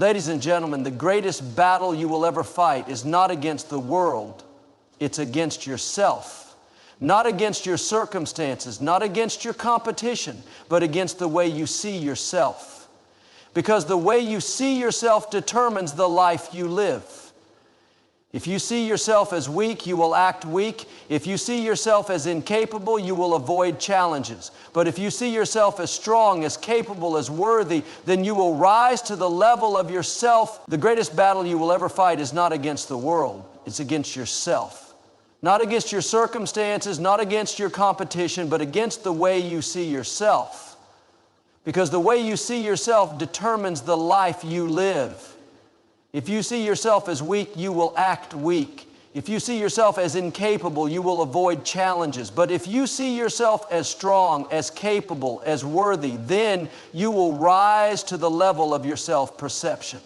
Ladies and gentlemen, the greatest battle you will ever fight is not against the world, it's against yourself. Not against your circumstances, not against your competition, but against the way you see yourself. Because the way you see yourself determines the life you live. If you see yourself as weak, you will act weak. If you see yourself as incapable, you will avoid challenges. But if you see yourself as strong, as capable, as worthy, then you will rise to the level of yourself. The greatest battle you will ever fight is not against the world, it's against yourself. Not against your circumstances, not against your competition, but against the way you see yourself. Because the way you see yourself determines the life you live. If you see yourself as weak, you will act weak. If you see yourself as incapable, you will avoid challenges. But if you see yourself as strong, as capable, as worthy, then you will rise to the level of your self-perception.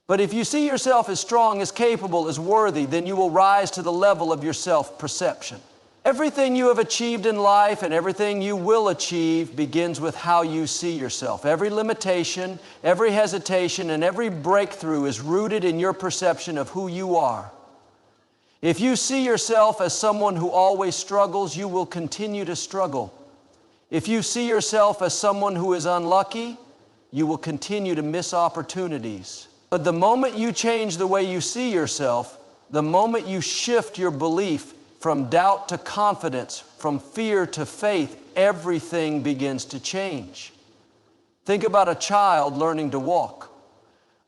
But if you see yourself as strong, as capable, as worthy, then you will rise to the level of your self-perception. Everything you have achieved in life and everything you will achieve begins with how you see yourself. Every limitation, every hesitation, and every breakthrough is rooted in your perception of who you are. If you see yourself as someone who always struggles, you will continue to struggle. If you see yourself as someone who is unlucky, you will continue to miss opportunities. But the moment you change the way you see yourself, the moment you shift your belief from doubt to confidence, from fear to faith, everything begins to change. Think about a child learning to walk.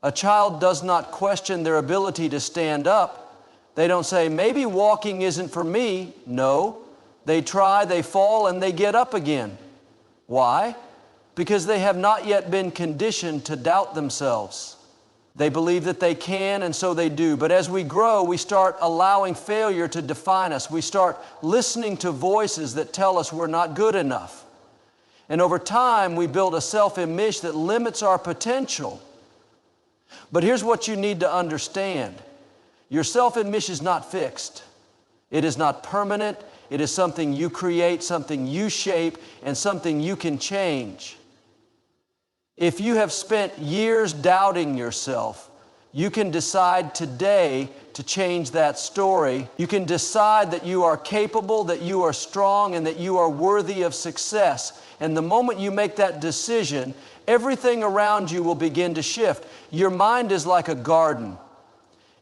A child does not question their ability to stand up. They don't say, maybe walking isn't for me. No, they try, they fall, and they get up again. Why? Because they have not yet been conditioned to doubt themselves. They believe that they can, and so they do. But as we grow, we start allowing failure to define us. We start listening to voices that tell us we're not good enough. And over time, we build a self-image that limits our potential. But here's what you need to understand. Your self-image is not fixed. It is not permanent. It is something you create, something you shape, and something you can change. If you have spent years doubting yourself, you can decide today to change that story. You can decide that you are capable, that you are strong, and that you are worthy of success. And the moment you make that decision, everything around you will begin to shift. Your mind is like a garden.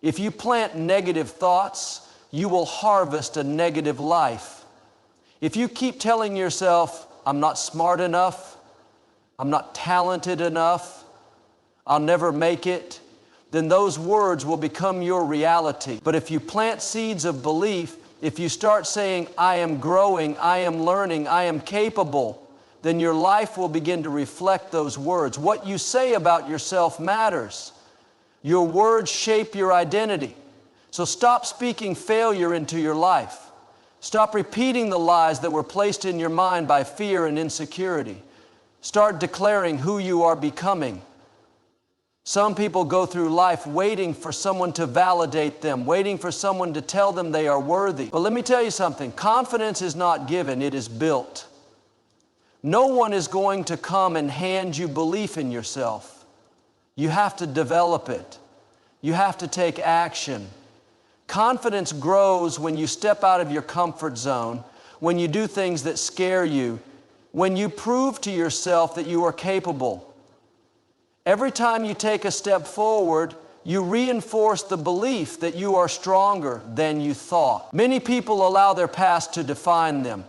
If you plant negative thoughts, you will harvest a negative life. If you keep telling yourself, I'm not smart enough, I'm not talented enough, I'll never make it, then those words will become your reality. But if you plant seeds of belief, if you start saying, I am growing, I am learning, I am capable, then your life will begin to reflect those words. What you say about yourself matters. Your words shape your identity. So stop speaking failure into your life. Stop repeating the lies that were placed in your mind by fear and insecurity. Start declaring who you are becoming. Some people go through life waiting for someone to validate them, waiting for someone to tell them they are worthy. But let me tell you something, confidence is not given, it is built. No one is going to come and hand you belief in yourself. You have to develop it. You have to take action. Confidence grows when you step out of your comfort zone, when you do things that scare you, when you prove to yourself that you are capable. Every time you take a step forward, you reinforce the belief that you are stronger than you thought. Many people allow their past to define them.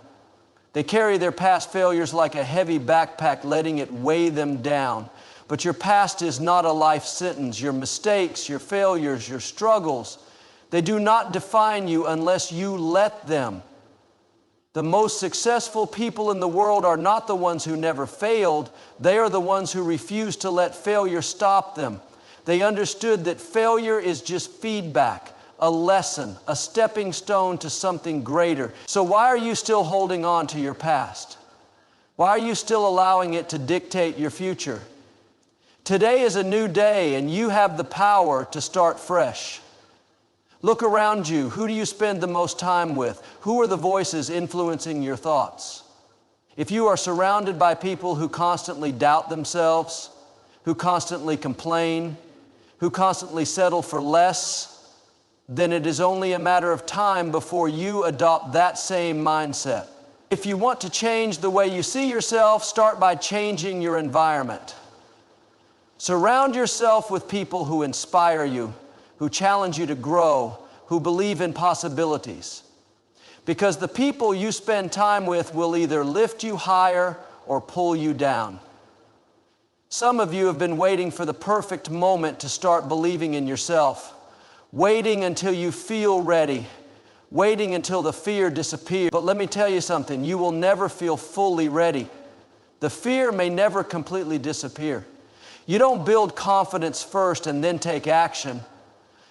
They carry their past failures like a heavy backpack, letting it weigh them down. But your past is not a life sentence. Your mistakes, your failures, your struggles, they do not define you unless you let them. The most successful people in the world are not the ones who never failed. They are the ones who refuse to let failure stop them. They understood that failure is just feedback, a lesson, a stepping stone to something greater. So why are you still holding on to your past? Why are you still allowing it to dictate your future? Today is a new day, and you have the power to start fresh. Look around you. Who do you spend the most time with? Who are the voices influencing your thoughts? If you are surrounded by people who constantly doubt themselves, who constantly complain, who constantly settle for less, then it is only a matter of time before you adopt that same mindset. If you want to change the way you see yourself, start by changing your environment. Surround yourself with people who inspire you, who challenge you to grow, who believe in possibilities. Because the people you spend time with will either lift you higher or pull you down. Some of you have been waiting for the perfect moment to start believing in yourself, waiting until you feel ready, waiting until the fear disappears. But let me tell you something, you will never feel fully ready. The fear may never completely disappear. You don't build confidence first and then take action.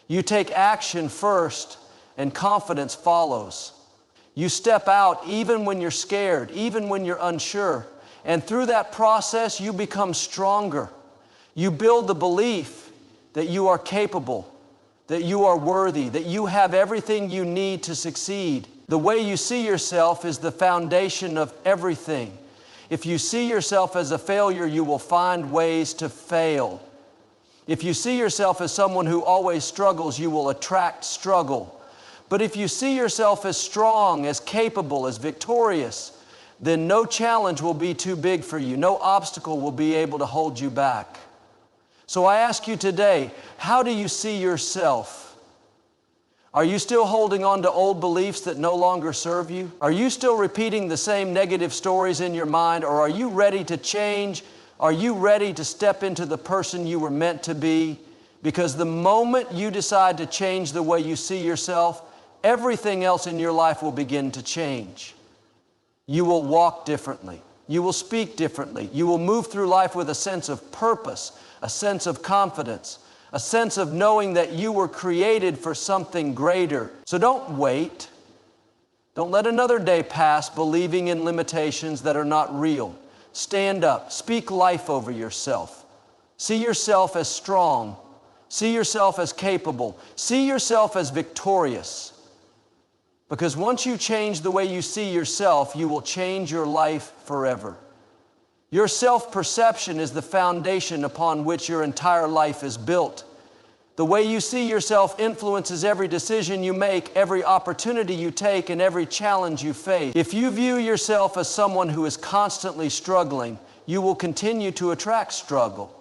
You take action first and confidence follows. You step out even when you're scared, even when you're unsure. And through that process, you become stronger. You build the belief that you are capable, that you are worthy, that you have everything you need to succeed. The way you see yourself is the foundation of everything. If you see yourself as a failure, you will find ways to fail. If you see yourself as someone who always struggles, you will attract struggle. But if you see yourself as strong, as capable, as victorious, then no challenge will be too big for you. No obstacle will be able to hold you back. So I ask you today, how do you see yourself? Are you still holding on to old beliefs that no longer serve you? Are you still repeating the same negative stories in your mind, or are you ready to change? Are you ready to step into the person you were meant to be? Because the moment you decide to change the way you see yourself, everything else in your life will begin to change. You will walk differently. You will speak differently. You will move through life with a sense of purpose, a sense of confidence, a sense of knowing that you were created for something greater. So don't wait. Don't let another day pass believing in limitations that are not real. Stand up. Speak life over yourself. See yourself as strong. See yourself as capable. See yourself as victorious. Because once you change the way you see yourself, you will change your life forever. Your self-perception is the foundation upon which your entire life is built. The way you see yourself influences every decision you make, every opportunity you take, and every challenge you face. If you view yourself as someone who is constantly struggling, you will continue to attract struggle.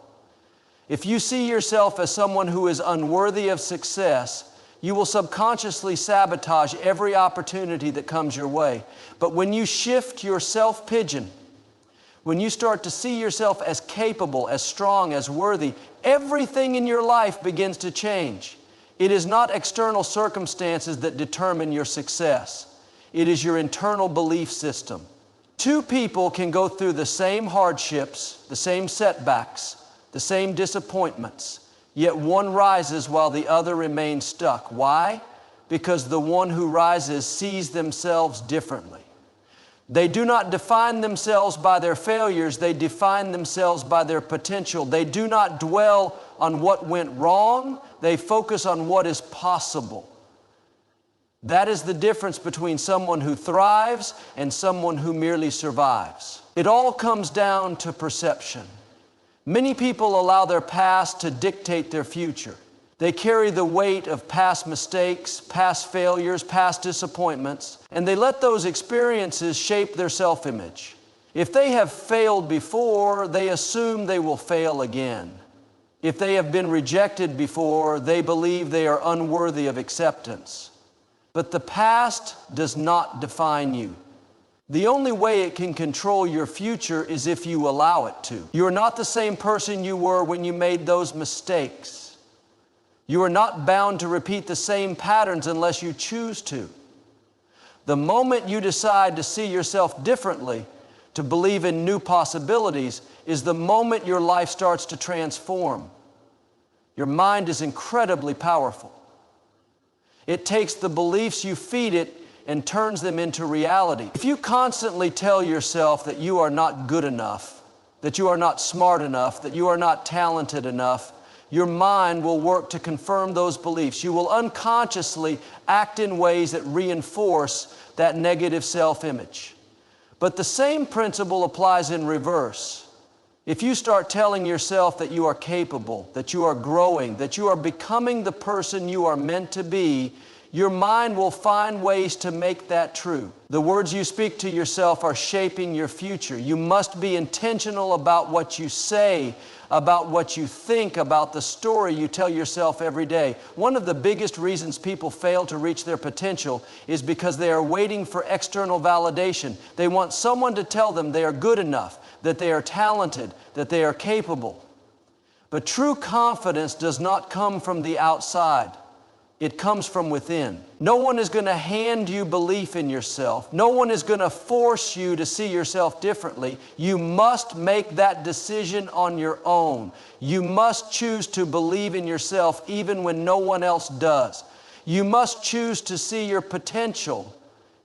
If you see yourself as someone who is unworthy of success, you will subconsciously sabotage every opportunity that comes your way. But when you shift your self-pigeon, when you start to see yourself as capable, as strong, as worthy, everything in your life begins to change. It is not external circumstances that determine your success. It is your internal belief system. Two people can go through the same hardships, the same setbacks, the same disappointments, yet one rises while the other remains stuck. Why? Because the one who rises sees themselves differently. They do not define themselves by their failures, they define themselves by their potential. They do not dwell on what went wrong, they focus on what is possible. That is the difference between someone who thrives and someone who merely survives. It all comes down to perception. Many people allow their past to dictate their future. They carry the weight of past mistakes, past failures, past disappointments, and they let those experiences shape their self-image. If they have failed before, they assume they will fail again. If they have been rejected before, they believe they are unworthy of acceptance. But the past does not define you. The only way it can control your future is if you allow it to. You are not the same person you were when you made those mistakes. You are not bound to repeat the same patterns unless you choose to. The moment you decide to see yourself differently, to believe in new possibilities, is the moment your life starts to transform. Your mind is incredibly powerful. It takes the beliefs you feed it and turns them into reality. If you constantly tell yourself that you are not good enough, that you are not smart enough, that you are not talented enough, your mind will work to confirm those beliefs. You will unconsciously act in ways that reinforce that negative self-image. But the same principle applies in reverse. If you start telling yourself that you are capable, that you are growing, that you are becoming the person you are meant to be, your mind will find ways to make that true. The words you speak to yourself are shaping your future. You must be intentional about what you say, about what you think, about the story you tell yourself every day. One of the biggest reasons people fail to reach their potential is because they are waiting for external validation. They want someone to tell them they are good enough, that they are talented, that they are capable. But true confidence does not come from the outside. It comes from within. No one is going to hand you belief in yourself. No one is going to force you to see yourself differently. You must make that decision on your own. You must choose to believe in yourself even when no one else does. You must choose to see your potential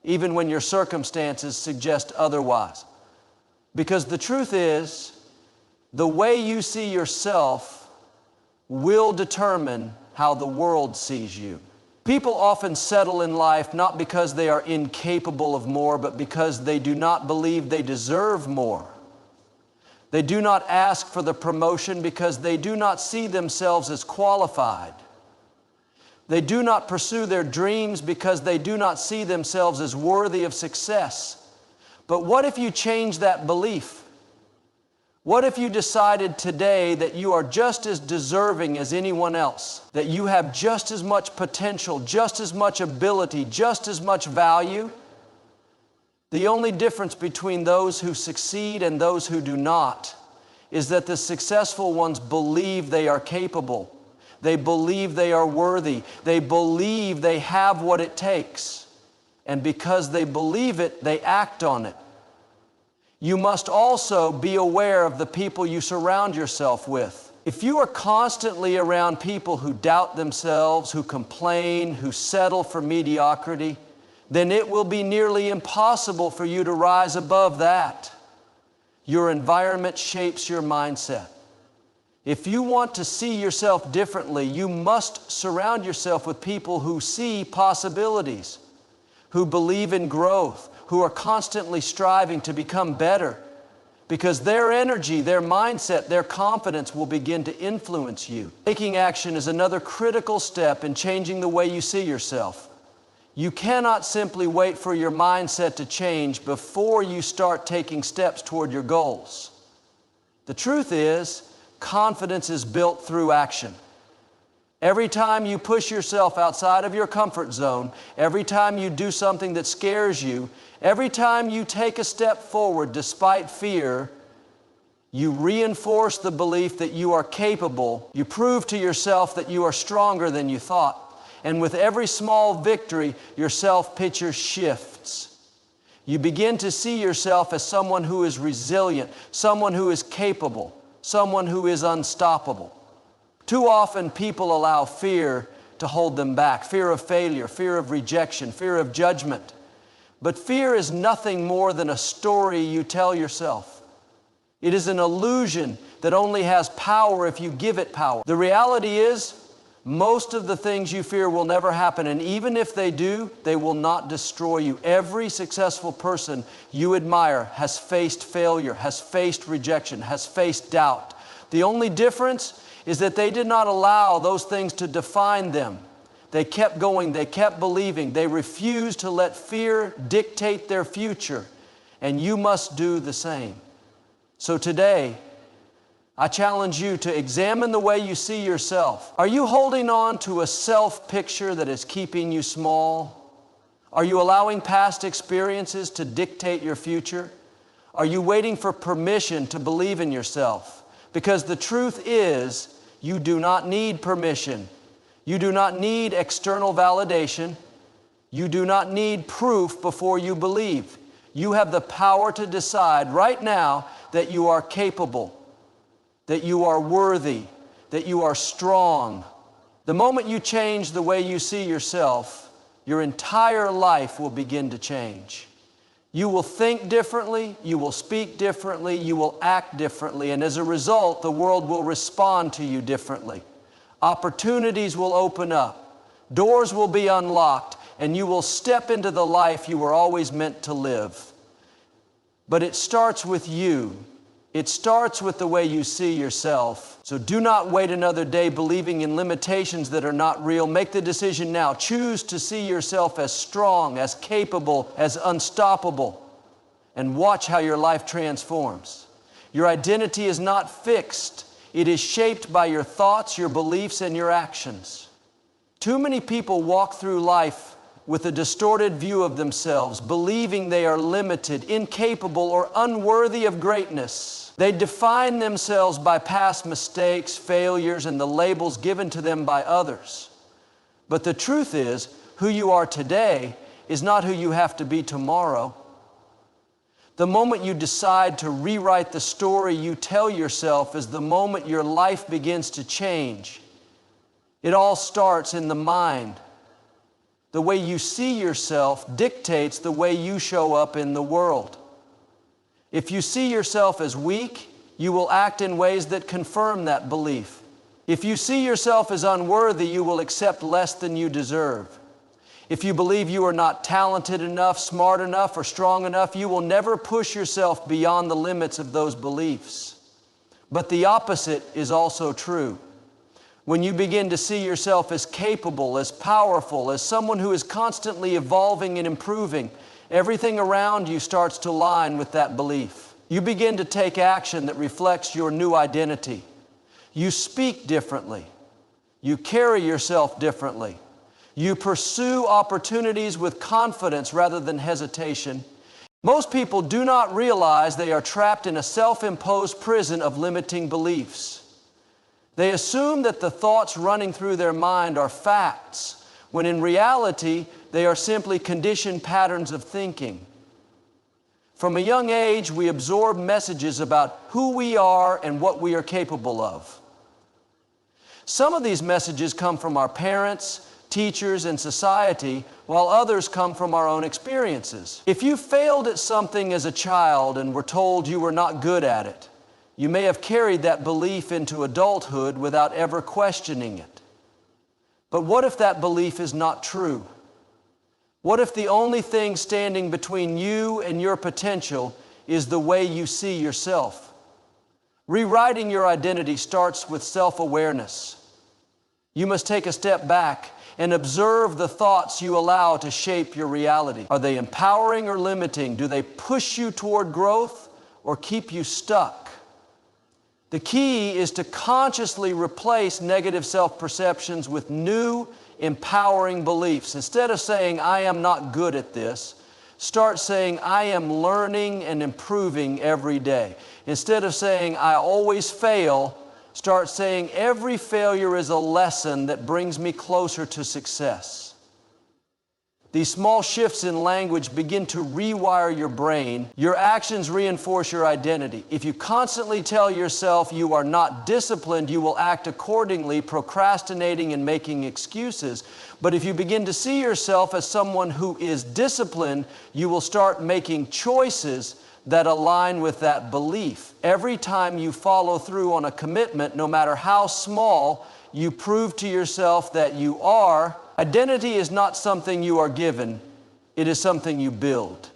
even when your circumstances suggest otherwise. Because the truth is, the way you see yourself will determine how the world sees you. People often settle in life not because they are incapable of more, but because they do not believe they deserve more. They do not ask for the promotion because they do not see themselves as qualified. They do not pursue their dreams because they do not see themselves as worthy of success. But what if you change that belief? What if you decided today that you are just as deserving as anyone else, that you have just as much potential, just as much ability, just as much value? The only difference between those who succeed and those who do not is that the successful ones believe they are capable. They believe they are worthy. They believe they have what it takes. And because they believe it, they act on it. You must also be aware of the people you surround yourself with. If you are constantly around people who doubt themselves, who complain, who settle for mediocrity, then it will be nearly impossible for you to rise above that. Your environment shapes your mindset. If you want to see yourself differently, you must surround yourself with people who see possibilities, who believe in growth, who are constantly striving to become better, because their energy, their mindset, their confidence will begin to influence you. Taking action is another critical step in changing the way you see yourself. You cannot simply wait for your mindset to change before you start taking steps toward your goals. The truth is, confidence is built through action. Every time you push yourself outside of your comfort zone, every time you do something that scares you, every time you take a step forward despite fear, you reinforce the belief that you are capable. You prove to yourself that you are stronger than you thought. And with every small victory, your self-picture shifts. You begin to see yourself as someone who is resilient, someone who is capable, someone who is unstoppable. Too often people allow fear to hold them back. Fear of failure, fear of rejection, fear of judgment. But fear is nothing more than a story you tell yourself. It is an illusion that only has power if you give it power. The reality is, most of the things you fear will never happen, and even if they do, they will not destroy you. Every successful person you admire has faced failure, has faced rejection, has faced doubt. The only difference is that they did not allow those things to define them. They kept going, they kept believing, they refused to let fear dictate their future, and you must do the same. So today, I challenge you to examine the way you see yourself. Are you holding on to a self-picture that is keeping you small? Are you allowing past experiences to dictate your future? Are you waiting for permission to believe in yourself? Because the truth is, you do not need permission. You do not need external validation. You do not need proof before you believe. You have the power to decide right now that you are capable, that you are worthy, that you are strong. The moment you change the way you see yourself, your entire life will begin to change. You will think differently, you will speak differently, you will act differently, and as a result, the world will respond to you differently. Opportunities will open up, doors will be unlocked, and you will step into the life you were always meant to live. But it starts with you. It starts with the way you see yourself. So do not wait another day believing in limitations that are not real. Make the decision now. Choose to see yourself as strong, as capable, as unstoppable, and watch how your life transforms. Your identity is not fixed. It is shaped by your thoughts, your beliefs, and your actions. Too many people walk through life with a distorted view of themselves, believing they are limited, incapable, or unworthy of greatness. They define themselves by past mistakes, failures, and the labels given to them by others. But the truth is, who you are today is not who you have to be tomorrow. The moment you decide to rewrite the story you tell yourself is the moment your life begins to change. It all starts in the mind. The way you see yourself dictates the way you show up in the world. If you see yourself as weak, you will act in ways that confirm that belief. If you see yourself as unworthy, you will accept less than you deserve. If you believe you are not talented enough, smart enough, or strong enough, you will never push yourself beyond the limits of those beliefs. But the opposite is also true. When you begin to see yourself as capable, as powerful, as someone who is constantly evolving and improving, everything around you starts to align with that belief. You begin to take action that reflects your new identity. You speak differently. You carry yourself differently. You pursue opportunities with confidence rather than hesitation. Most people do not realize they are trapped in a self-imposed prison of limiting beliefs. They assume that the thoughts running through their mind are facts, when in reality, they are simply conditioned patterns of thinking. From a young age, we absorb messages about who we are and what we are capable of. Some of these messages come from our parents, teachers, and society, while others come from our own experiences. If you failed at something as a child and were told you were not good at it, you may have carried that belief into adulthood without ever questioning it. But what if that belief is not true? What if the only thing standing between you and your potential is the way you see yourself? Rewriting your identity starts with self-awareness. You must take a step back and observe the thoughts you allow to shape your reality. Are they empowering or limiting? Do they push you toward growth or keep you stuck? The key is to consciously replace negative self-perceptions with new, empowering beliefs. Instead of saying, I am not good at this, start saying, I am learning and improving every day. Instead of saying, I always fail, start saying, every failure is a lesson that brings me closer to success. These small shifts in language begin to rewire your brain. Your actions reinforce your identity. If you constantly tell yourself you are not disciplined, you will act accordingly, procrastinating and making excuses. But if you begin to see yourself as someone who is disciplined, you will start making choices that align with that belief. Every time you follow through on a commitment, no matter how small, you prove to yourself that you are. Identity is not something you are given, it is something you build.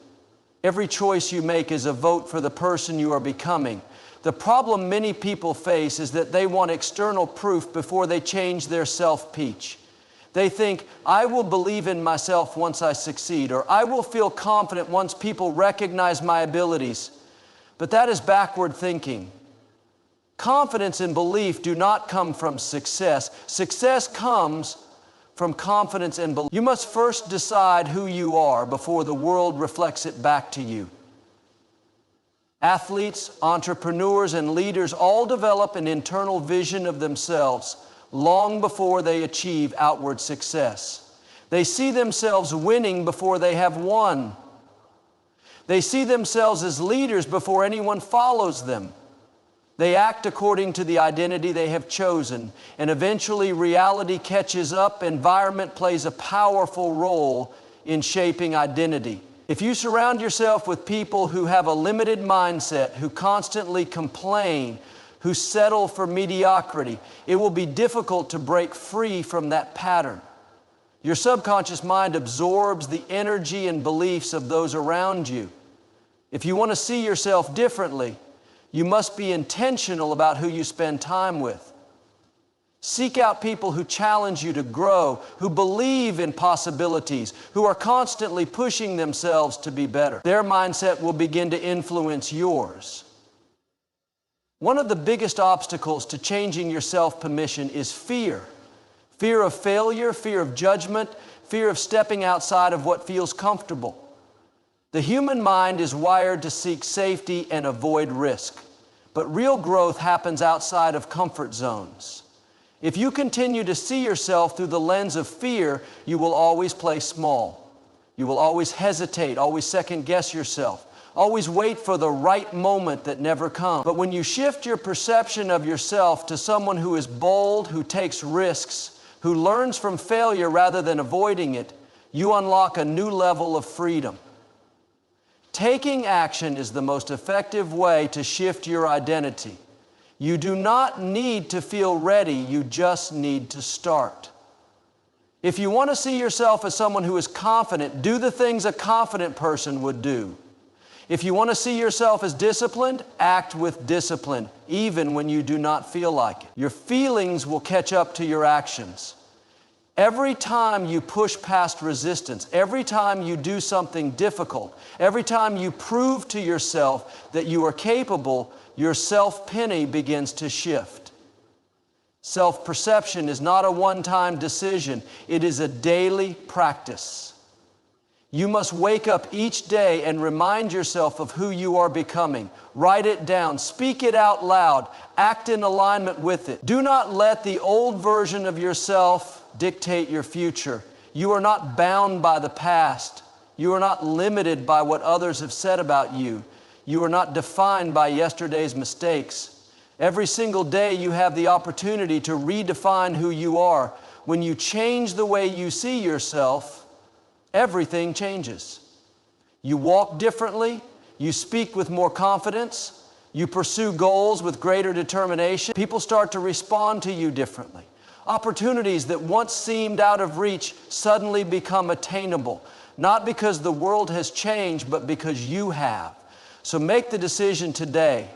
Every choice you make is a vote for the person you are becoming. The problem many people face is that they want external proof before they change their self-pitch. They think, I will believe in myself once I succeed, or I will feel confident once people recognize my abilities. But that is backward thinking. Confidence and belief do not come from success. Success comes from confidence and belief. You must first decide who you are before the world reflects it back to you. Athletes, entrepreneurs, and leaders all develop an internal vision of themselves long before they achieve outward success. They see themselves winning before they have won. They see themselves as leaders before anyone follows them. They act according to the identity they have chosen, and eventually reality catches up. Environment plays a powerful role in shaping identity. If you surround yourself with people who have a limited mindset, who constantly complain, who settle for mediocrity, it will be difficult to break free from that pattern. Your subconscious mind absorbs the energy and beliefs of those around you. If you want to see yourself differently, You must be intentional about who you spend time with. Seek out people who challenge you to grow, who believe in possibilities, who are constantly pushing themselves to be better. Their mindset will begin to influence yours. One of the biggest obstacles to changing your self-permission is fear. Fear of failure, fear of judgment, fear of stepping outside of what feels comfortable. The human mind is wired to seek safety and avoid risk. But real growth happens outside of comfort zones. If you continue to see yourself through the lens of fear, you will always play small. You will always hesitate, always second-guess yourself, always wait for the right moment that never comes. But when you shift your perception of yourself to someone who is bold, who takes risks, who learns from failure rather than avoiding it, you unlock a new level of freedom. Taking action is the most effective way to shift your identity. You do not need to feel ready, you just need to start. If you want to see yourself as someone who is confident, do the things a confident person would do. If you want to see yourself as disciplined, act with discipline, even when you do not feel like it. Your feelings will catch up to your actions. Every time you push past resistance, every time you do something difficult, every time you prove to yourself that you are capable, your self-pity begins to shift. Self-perception is not a one-time decision. It is a daily practice. You must wake up each day and remind yourself of who you are becoming. Write it down. Speak it out loud. Act in alignment with it. Do not let the old version of yourself dictate your future. You are not bound by the past. You are not limited by what others have said about you. You are not defined by yesterday's mistakes. Every single day you have the opportunity to redefine who you are. When you change the way you see yourself, everything changes. You walk differently, you speak with more confidence, you pursue goals with greater determination. People start to respond to you differently. Opportunities that once seemed out of reach suddenly become attainable, not because the world has changed, but because you have. So make the decision today.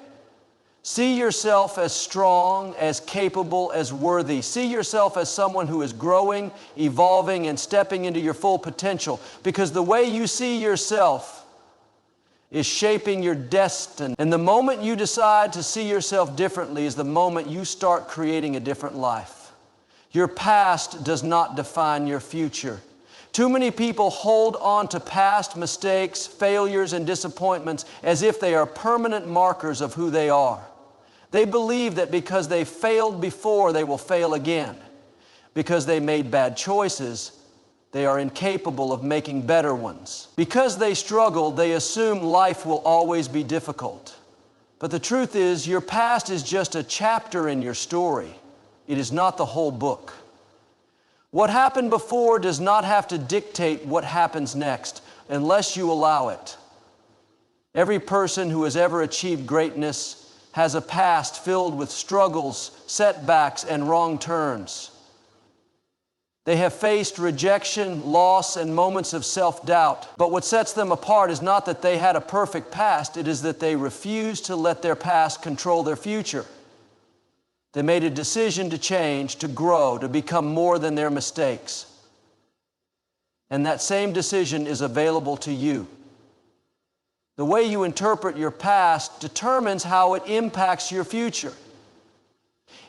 See yourself as strong, as capable, as worthy. See yourself as someone who is growing, evolving, and stepping into your full potential. Because the way you see yourself is shaping your destiny. And the moment you decide to see yourself differently is the moment you start creating a different life. Your past does not define your future. Too many people hold on to past mistakes, failures, and disappointments as if they are permanent markers of who they are. They believe that because they failed before, they will fail again. Because they made bad choices, they are incapable of making better ones. Because they struggled, they assume life will always be difficult. But the truth is, your past is just a chapter in your story. It is not the whole book. What happened before does not have to dictate what happens next unless you allow it. Every person who has ever achieved greatness has a past filled with struggles, setbacks, and wrong turns. They have faced rejection, loss, and moments of self-doubt. But what sets them apart is not that they had a perfect past, it is that they refused to let their past control their future. They made a decision to change, to grow, to become more than their mistakes. And that same decision is available to you. The way you interpret your past determines how it impacts your future.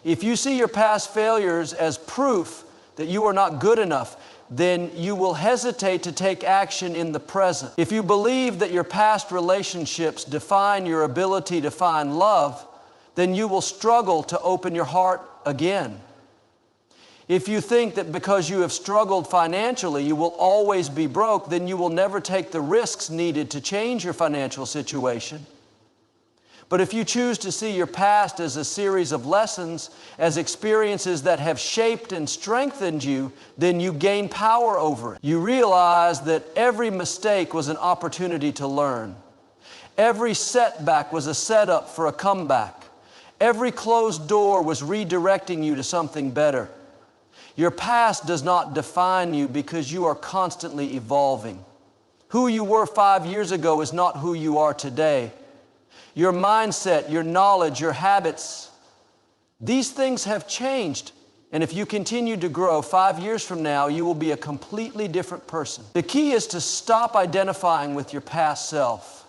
If you see your past failures as proof that you are not good enough, then you will hesitate to take action in the present. If you believe that your past relationships define your ability to find love, then you will struggle to open your heart again. If you think that because you have struggled financially, you will always be broke, then you will never take the risks needed to change your financial situation. But if you choose to see your past as a series of lessons, as experiences that have shaped and strengthened you, then you gain power over it. You realize that every mistake was an opportunity to learn. Every setback was a setup for a comeback. Every closed door was redirecting you to something better. Your past does not define you because you are constantly evolving. Who you were 5 years ago is not who you are today. your mindset, your knowledge, your habits. These things have changed. And if you continue to grow, 5 years from now, you will be a completely different person. The key is to stop identifying with your past self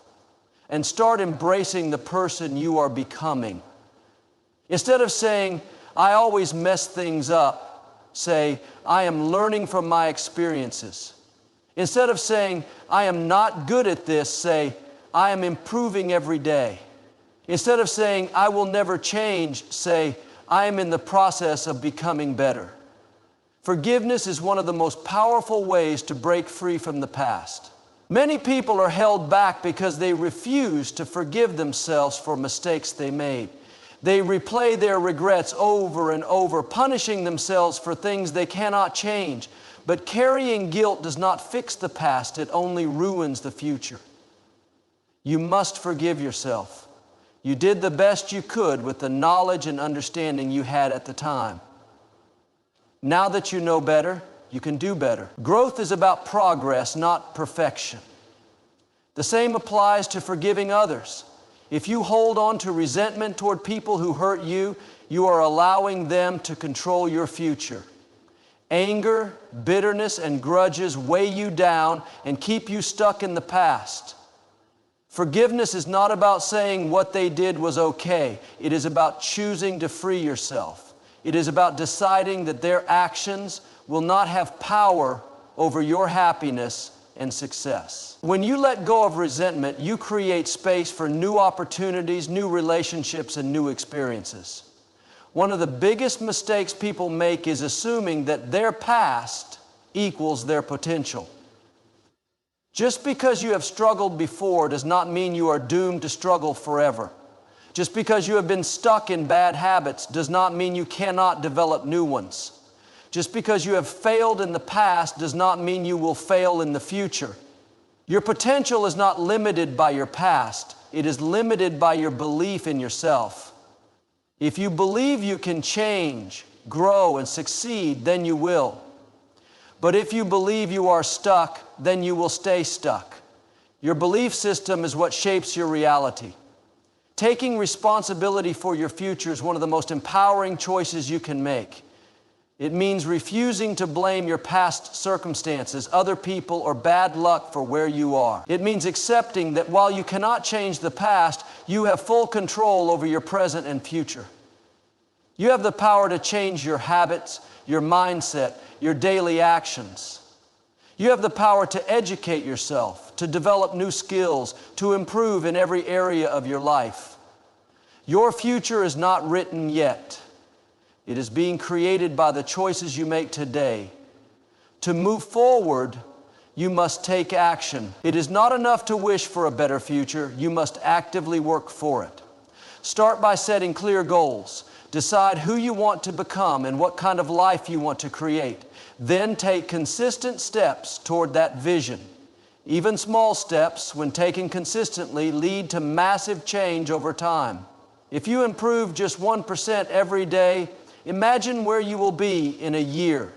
and start embracing the person you are becoming. Instead of saying, I always mess things up, say, I am learning from my experiences. Instead of saying, I am not good at this, say, I am improving every day. Instead of saying, I will never change, say, I am in the process of becoming better. Forgiveness is one of the most powerful ways to break free from the past. Many people are held back because they refuse to forgive themselves for mistakes they made. They replay their regrets over and over, punishing themselves for things they cannot change. But carrying guilt does not fix the past, it only ruins the future. You must forgive yourself. You did the best you could with the knowledge and understanding you had at the time. Now that you know better, you can do better. Growth is about progress, not perfection. The same applies to forgiving others. If you hold on to resentment toward people who hurt you, you are allowing them to control your future. Anger, bitterness, and grudges weigh you down and keep you stuck in the past. Forgiveness is not about saying what they did was okay. It is about choosing to free yourself. It is about deciding that their actions will not have power over your happiness and success. When you let go of resentment, you create space for new opportunities, new relationships, and new experiences. One of the biggest mistakes people make is assuming that their past equals their potential. Just because you have struggled before does not mean you are doomed to struggle forever. Just because you have been stuck in bad habits does not mean you cannot develop new ones. Just because you have failed in the past does not mean you will fail in the future. Your potential is not limited by your past. It is limited by your belief in yourself. If you believe you can change, grow, and succeed, then you will. But if you believe you are stuck, then you will stay stuck. Your belief system is what shapes your reality. Taking responsibility for your future is one of the most empowering choices you can make. It means refusing to blame your past circumstances, other people, or bad luck for where you are. It means accepting that while you cannot change the past, you have full control over your present and future. You have the power to change your habits, your mindset, your daily actions. You have the power to educate yourself, to develop new skills, to improve in every area of your life. Your future is not written yet. It is being created by the choices you make today. To move forward, you must take action. It is not enough to wish for a better future. You must actively work for it. Start by setting clear goals. Decide who you want to become and what kind of life you want to create. Then take consistent steps toward that vision. Even small steps, when taken consistently, lead to massive change over time. If you improve just 1% every day, imagine where you will be in a year.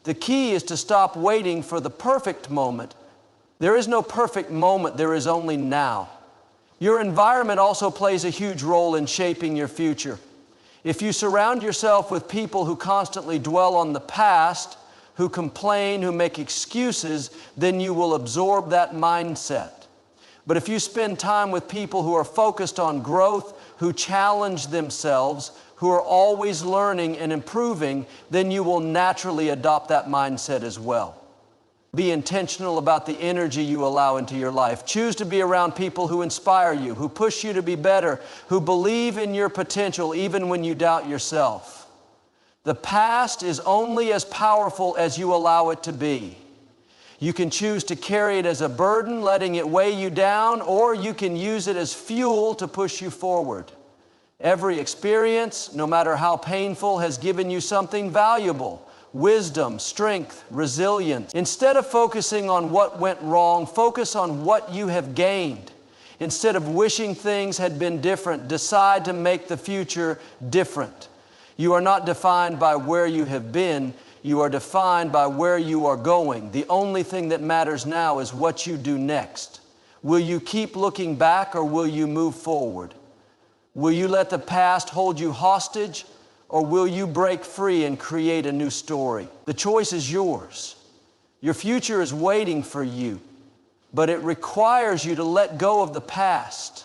The key is to stop waiting for the perfect moment. There is no perfect moment, there is only now. Your environment also plays a huge role in shaping your future. If you surround yourself with people who constantly dwell on the past, who complain, who make excuses, then you will absorb that mindset. But if you spend time with people who are focused on growth, who challenge themselves, who are always learning and improving, then you will naturally adopt that mindset as well. Be intentional about the energy you allow into your life. Choose to be around people who inspire you, who push you to be better, who believe in your potential even when you doubt yourself. The past is only as powerful as you allow it to be. You can choose to carry it as a burden, letting it weigh you down, or you can use it as fuel to push you forward. Every experience, no matter how painful, has given you something valuable. Wisdom, strength, resilience. Instead of focusing on what went wrong, focus on what you have gained. Instead of wishing things had been different, decide to make the future different. You are not defined by where you have been. You are defined by where you are going. The only thing that matters now is what you do next. Will you keep looking back or will you move forward? Will you let the past hold you hostage or will you break free and create a new story? The choice is yours. Your future is waiting for you, but it requires you to let go of the past.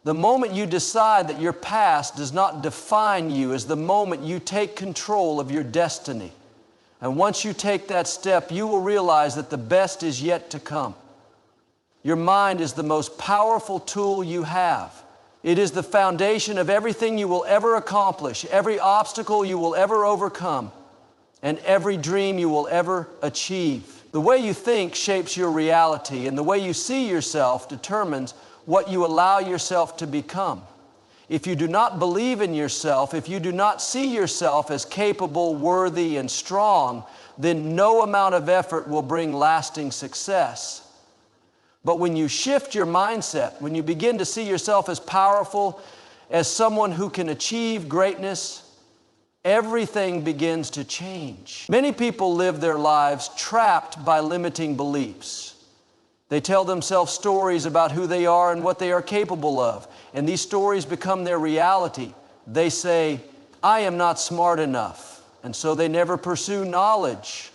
The moment you decide that your past does not define you is the moment you take control of your destiny. And once you take that step, you will realize that the best is yet to come. Your mind is the most powerful tool you have. It is the foundation of everything you will ever accomplish, every obstacle you will ever overcome, and every dream you will ever achieve. The way you think shapes your reality, and the way you see yourself determines what you allow yourself to become. If you do not believe in yourself, if you do not see yourself as capable, worthy, and strong, then no amount of effort will bring lasting success. But when you shift your mindset, when you begin to see yourself as powerful, as someone who can achieve greatness, everything begins to change. Many people live their lives trapped by limiting beliefs. They tell themselves stories about who they are and what they are capable of, and these stories become their reality. They say, "I am not smart enough," and so they never pursue knowledge.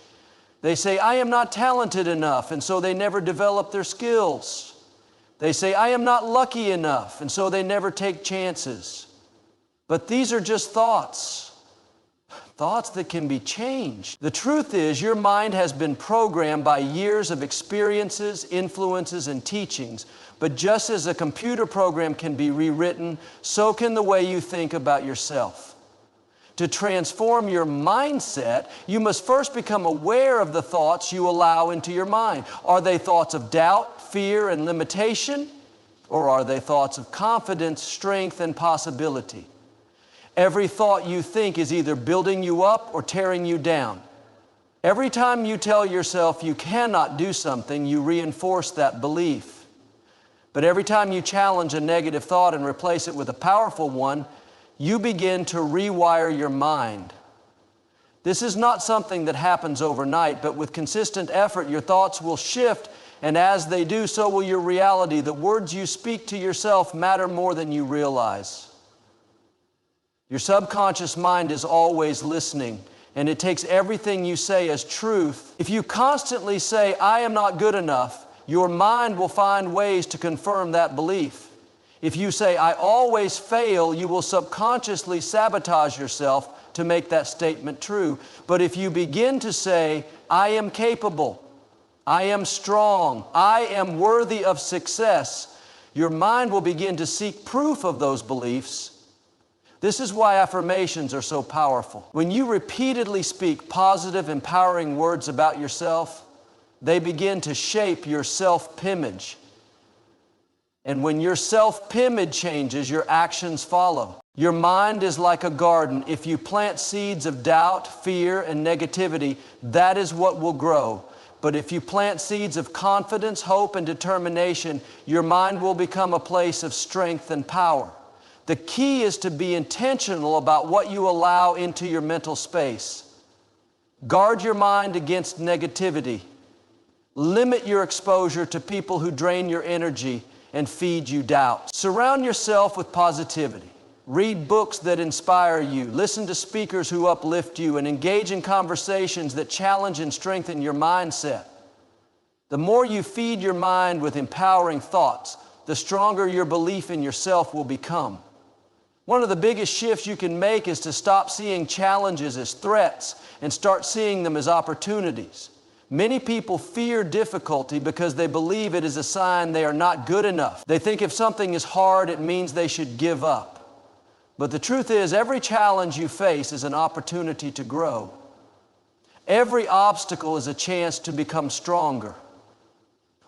They say, "I am not talented enough," and so they never develop their skills. They say, "I am not lucky enough," and so they never take chances. But these are just thoughts that can be changed. The truth is, your mind has been programmed by years of experiences, influences, and teachings. But just as a computer program can be rewritten, so can the way you think about yourself. To transform your mindset, you must first become aware of the thoughts you allow into your mind. Are they thoughts of doubt, fear, and limitation? Or are they thoughts of confidence, strength, and possibility? Every thought you think is either building you up or tearing you down. Every time you tell yourself you cannot do something, you reinforce that belief. But every time you challenge a negative thought and replace it with a powerful one, you begin to rewire your mind. This is not something that happens overnight, but with consistent effort, your thoughts will shift, and as they do, so will your reality. The words you speak to yourself matter more than you realize. Your subconscious mind is always listening, and it takes everything you say as truth. If you constantly say, "I am not good enough," your mind will find ways to confirm that belief. If you say, "I always fail," you will subconsciously sabotage yourself to make that statement true. But if you begin to say, "I am capable," "I am strong," "I am worthy of success," your mind will begin to seek proof of those beliefs. This is why affirmations are so powerful. When you repeatedly speak positive, empowering words about yourself, they begin to shape your self-image. And when your self-image changes, your actions follow. Your mind is like a garden. If you plant seeds of doubt, fear, and negativity, that is what will grow. But if you plant seeds of confidence, hope, and determination, your mind will become a place of strength and power. The key is to be intentional about what you allow into your mental space. Guard your mind against negativity. Limit your exposure to people who drain your energy and feed you doubt. Surround yourself with positivity. Read books that inspire you. Listen to speakers who uplift you, and engage in conversations that challenge and strengthen your mindset. The more you feed your mind with empowering thoughts, the stronger your belief in yourself will become. One of the biggest shifts you can make is to stop seeing challenges as threats and start seeing them as opportunities. Many people fear difficulty because they believe it is a sign they are not good enough. They think if something is hard, it means they should give up. But the truth is, every challenge you face is an opportunity to grow. Every obstacle is a chance to become stronger.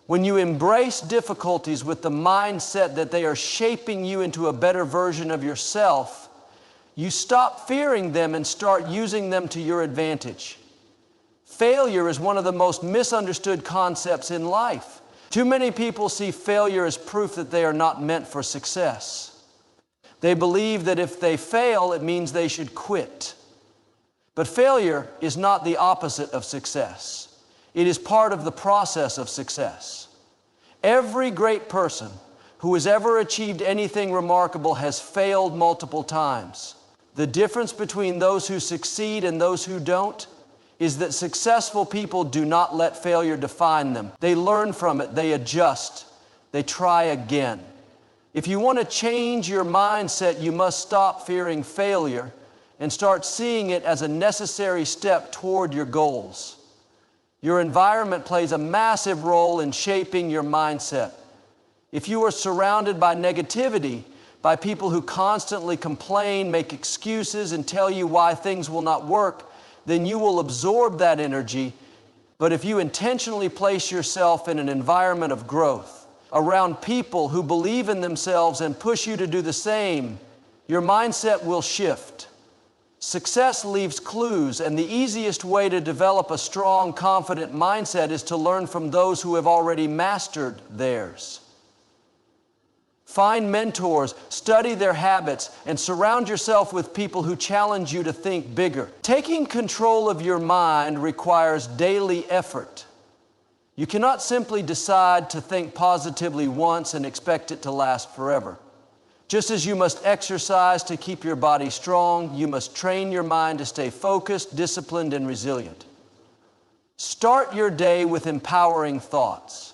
When you embrace difficulties with the mindset that they are shaping you into a better version of yourself, you stop fearing them and start using them to your advantage. Failure is one of the most misunderstood concepts in life. Too many people see failure as proof that they are not meant for success. They believe that if they fail, it means they should quit. But failure is not the opposite of success. It is part of the process of success. Every great person who has ever achieved anything remarkable has failed multiple times. The difference between those who succeed and those who don't is that successful people do not let failure define them. They learn from it, they adjust, they try again. If you want to change your mindset, you must stop fearing failure and start seeing it as a necessary step toward your goals. Your environment plays a massive role in shaping your mindset. If you are surrounded by negativity, by people who constantly complain, make excuses, and tell you why things will not work, then you will absorb that energy. But if you intentionally place yourself in an environment of growth, around people who believe in themselves and push you to do the same, your mindset will shift. Success leaves clues, and the easiest way to develop a strong, confident mindset is to learn from those who have already mastered theirs. Find mentors, study their habits, and surround yourself with people who challenge you to think bigger. Taking control of your mind requires daily effort. You cannot simply decide to think positively once and expect it to last forever. Just as you must exercise to keep your body strong, you must train your mind to stay focused, disciplined, and resilient. Start your day with empowering thoughts.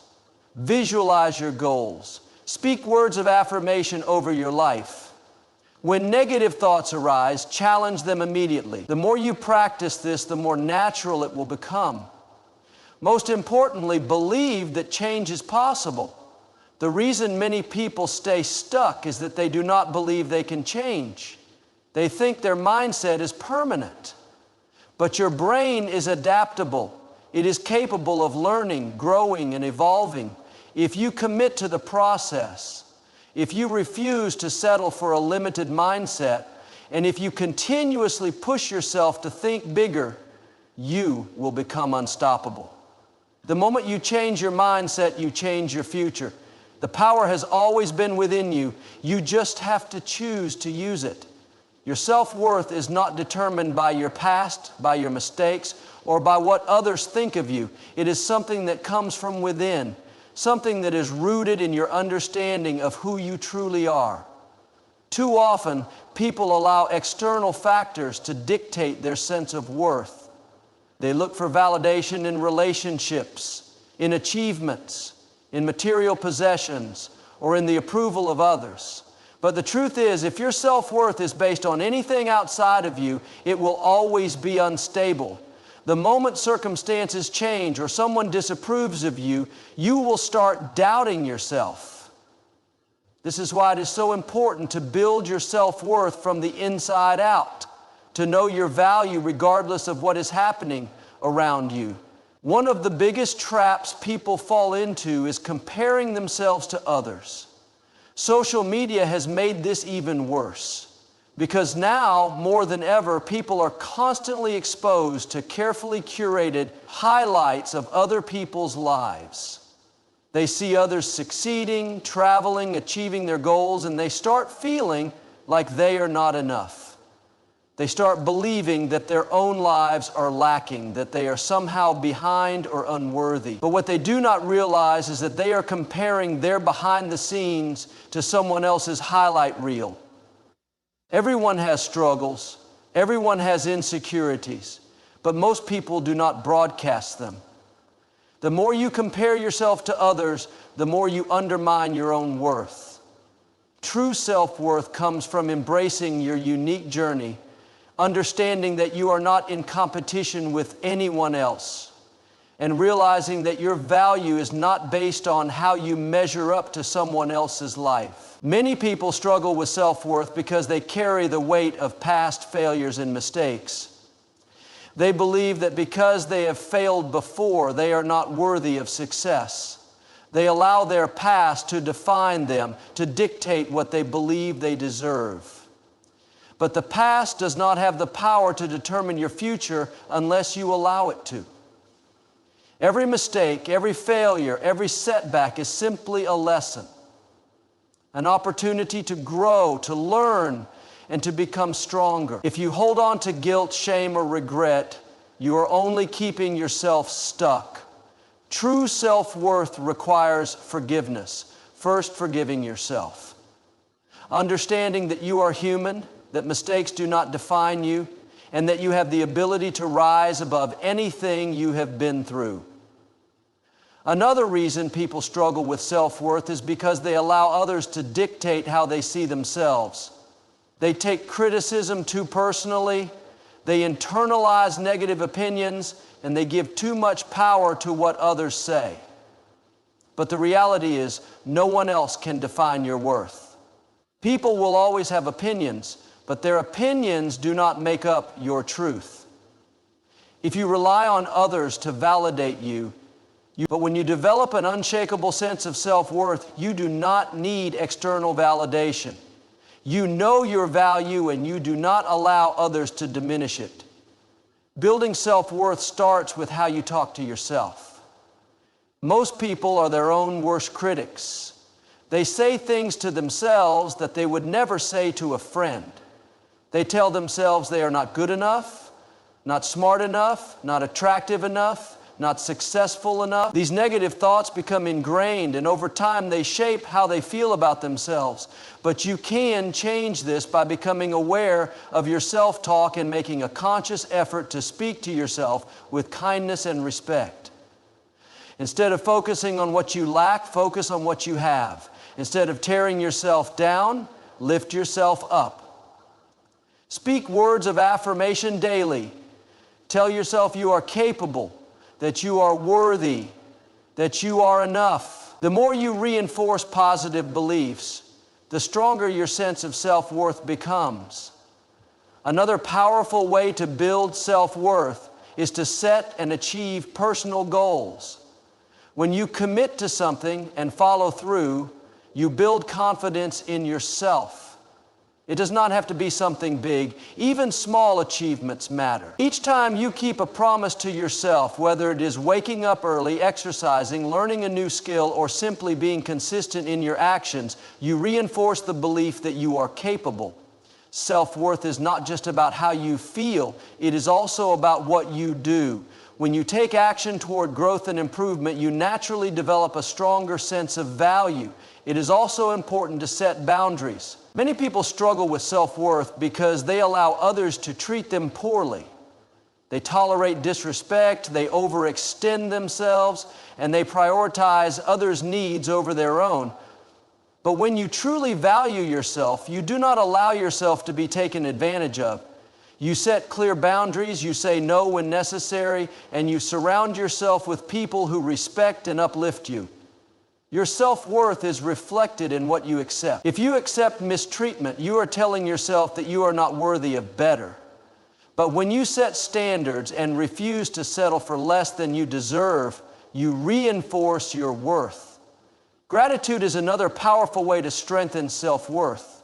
Visualize your goals. Speak words of affirmation over your life. When negative thoughts arise, challenge them immediately. The more you practice this, the more natural it will become. Most importantly, believe that change is possible. The reason many people stay stuck is that they do not believe they can change. They think their mindset is permanent. But your brain is adaptable. It is capable of learning, growing, and evolving. If you commit to the process, if you refuse to settle for a limited mindset, and if you continuously push yourself to think bigger, you will become unstoppable. The moment you change your mindset, you change your future. The power has always been within you. You just have to choose to use it. Your self-worth is not determined by your past, by your mistakes, or by what others think of you. It is something that comes from within, something that is rooted in your understanding of who you truly are. Too often, people allow external factors to dictate their sense of worth. They look for validation in relationships, in achievements, in material possessions, or in the approval of others. But the truth is, if your self-worth is based on anything outside of you, it will always be unstable. The moment circumstances change or someone disapproves of you, you will start doubting yourself. This is why it is so important to build your self-worth from the inside out, to know your value regardless of what is happening around you. One of the biggest traps people fall into is comparing themselves to others. Social media has made this even worse. Because now, more than ever, people are constantly exposed to carefully curated highlights of other people's lives. They see others succeeding, traveling, achieving their goals, and they start feeling like they are not enough. They start believing that their own lives are lacking, that they are somehow behind or unworthy. But what they do not realize is that they are comparing their behind the scenes to someone else's highlight reel. Everyone has struggles. Everyone has insecurities. But most people do not broadcast them. The more you compare yourself to others, the more you undermine your own worth. True self-worth comes from embracing your unique journey, understanding that you are not in competition with anyone else, and realizing that your value is not based on how you measure up to someone else's life. Many people struggle with self-worth because they carry the weight of past failures and mistakes. They believe that because they have failed before, they are not worthy of success. They allow their past to define them, to dictate what they believe they deserve. But the past does not have the power to determine your future unless you allow it to. Every mistake, every failure, every setback is simply a lesson, an opportunity to grow, to learn, and to become stronger. If you hold on to guilt, shame, or regret, you are only keeping yourself stuck. True self-worth requires forgiveness. First, forgiving yourself. Understanding that you are human, that mistakes do not define you, and that you have the ability to rise above anything you have been through. Another reason people struggle with self-worth is because they allow others to dictate how they see themselves. They take criticism too personally, they internalize negative opinions, and they give too much power to what others say. But the reality is, no one else can define your worth. People will always have opinions, but their opinions do not make up your truth. If you rely on others to validate you, but when you develop an unshakable sense of self-worth, you do not need external validation. You know your value and you do not allow others to diminish it. Building self-worth starts with how you talk to yourself. Most people are their own worst critics. They say things to themselves that they would never say to a friend. They tell themselves they are not good enough, not smart enough, not attractive enough, not successful enough. These negative thoughts become ingrained, and over time they shape how they feel about themselves. But you can change this by becoming aware of your self-talk and making a conscious effort to speak to yourself with kindness and respect. Instead of focusing on what you lack, focus on what you have. Instead of tearing yourself down, lift yourself up. Speak words of affirmation daily. Tell yourself you are capable, that you are worthy, that you are enough. The more you reinforce positive beliefs, the stronger your sense of self-worth becomes. Another powerful way to build self-worth is to set and achieve personal goals. When you commit to something and follow through, you build confidence in yourself. It does not have to be something big. Even small achievements matter. Each time you keep a promise to yourself, whether it is waking up early, exercising, learning a new skill, or simply being consistent in your actions, you reinforce the belief that you are capable. Self-worth is not just about how you feel, it is also about what you do. When you take action toward growth and improvement, you naturally develop a stronger sense of value. It is also important to set boundaries. Many people struggle with self-worth because they allow others to treat them poorly. They tolerate disrespect, they overextend themselves, and they prioritize others' needs over their own. But when you truly value yourself, you do not allow yourself to be taken advantage of. You set clear boundaries, you say no when necessary, and you surround yourself with people who respect and uplift you. Your self-worth is reflected in what you accept. If you accept mistreatment, you are telling yourself that you are not worthy of better. But when you set standards and refuse to settle for less than you deserve, you reinforce your worth. Gratitude is another powerful way to strengthen self-worth.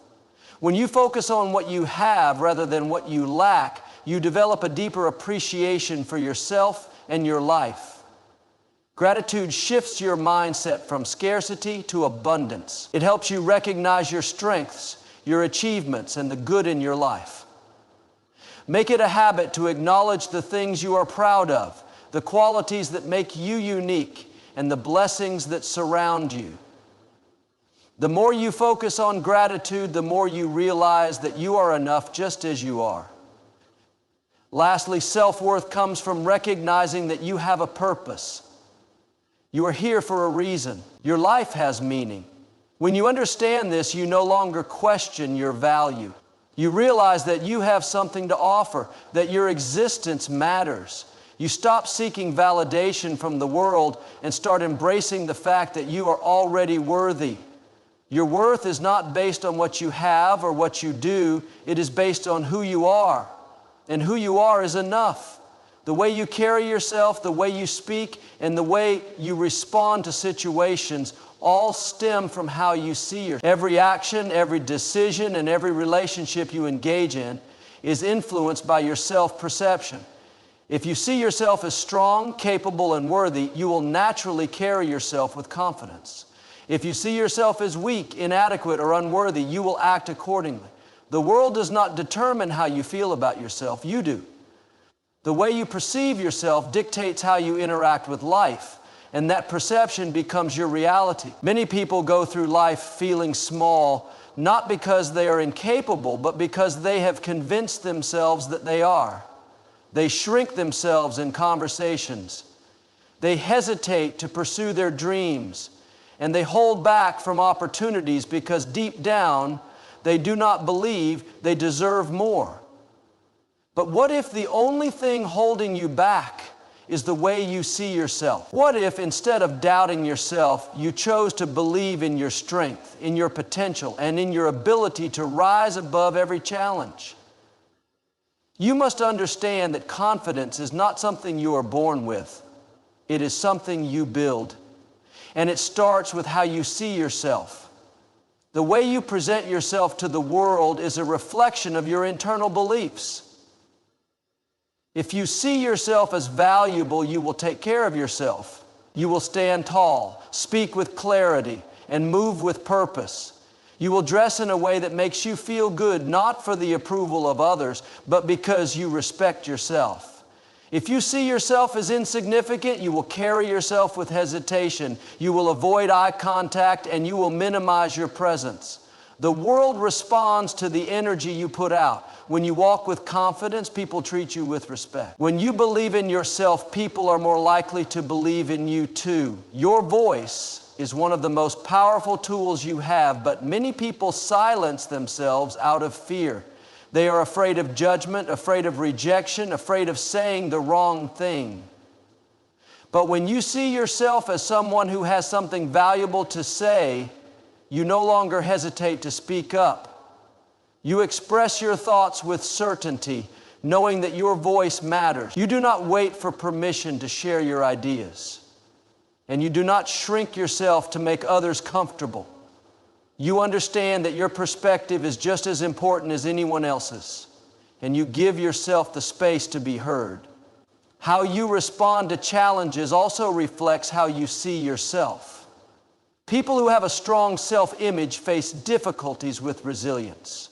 When you focus on what you have rather than what you lack, you develop a deeper appreciation for yourself and your life. Gratitude shifts your mindset from scarcity to abundance. It helps you recognize your strengths, your achievements, and the good in your life. Make it a habit to acknowledge the things you are proud of, the qualities that make you unique, and the blessings that surround you. The more you focus on gratitude, the more you realize that you are enough just as you are. Lastly, self-worth comes from recognizing that you have a purpose. You are here for a reason. Your life has meaning. When you understand this, you no longer question your value. You realize that you have something to offer, that your existence matters. You stop seeking validation from the world and start embracing the fact that you are already worthy. Your worth is not based on what you have or what you do. It is based on who you are. And who you are is enough. The way you carry yourself, the way you speak, and the way you respond to situations all stem from how you see yourself. Every action, every decision, and every relationship you engage in is influenced by your self-perception. If you see yourself as strong, capable, and worthy, you will naturally carry yourself with confidence. If you see yourself as weak, inadequate, or unworthy, you will act accordingly. The world does not determine how you feel about yourself. You do. The way you perceive yourself dictates how you interact with life, and that perception becomes your reality. Many people go through life feeling small, not because they are incapable, but because they have convinced themselves that they are. They shrink themselves in conversations. They hesitate to pursue their dreams, and they hold back from opportunities because deep down, they do not believe they deserve more. But what if the only thing holding you back is the way you see yourself? What if instead of doubting yourself, you chose to believe in your strength, in your potential, and in your ability to rise above every challenge? You must understand that confidence is not something you are born with. It is something you build. And it starts with how you see yourself. The way you present yourself to the world is a reflection of your internal beliefs. If you see yourself as valuable, you will take care of yourself. You will stand tall, speak with clarity, and move with purpose. You will dress in a way that makes you feel good, not for the approval of others, but because you respect yourself. If you see yourself as insignificant, you will carry yourself with hesitation. You will avoid eye contact, and you will minimize your presence. The world responds to the energy you put out. When you walk with confidence, people treat you with respect. When you believe in yourself, people are more likely to believe in you too. Your voice is one of the most powerful tools you have, but many people silence themselves out of fear. They are afraid of judgment, afraid of rejection, afraid of saying the wrong thing. But when you see yourself as someone who has something valuable to say, you no longer hesitate to speak up. You express your thoughts with certainty, knowing that your voice matters. You do not wait for permission to share your ideas. And you do not shrink yourself to make others comfortable. You understand that your perspective is just as important as anyone else's, and you give yourself the space to be heard. How you respond to challenges also reflects how you see yourself. People who have a strong self-image face difficulties with resilience.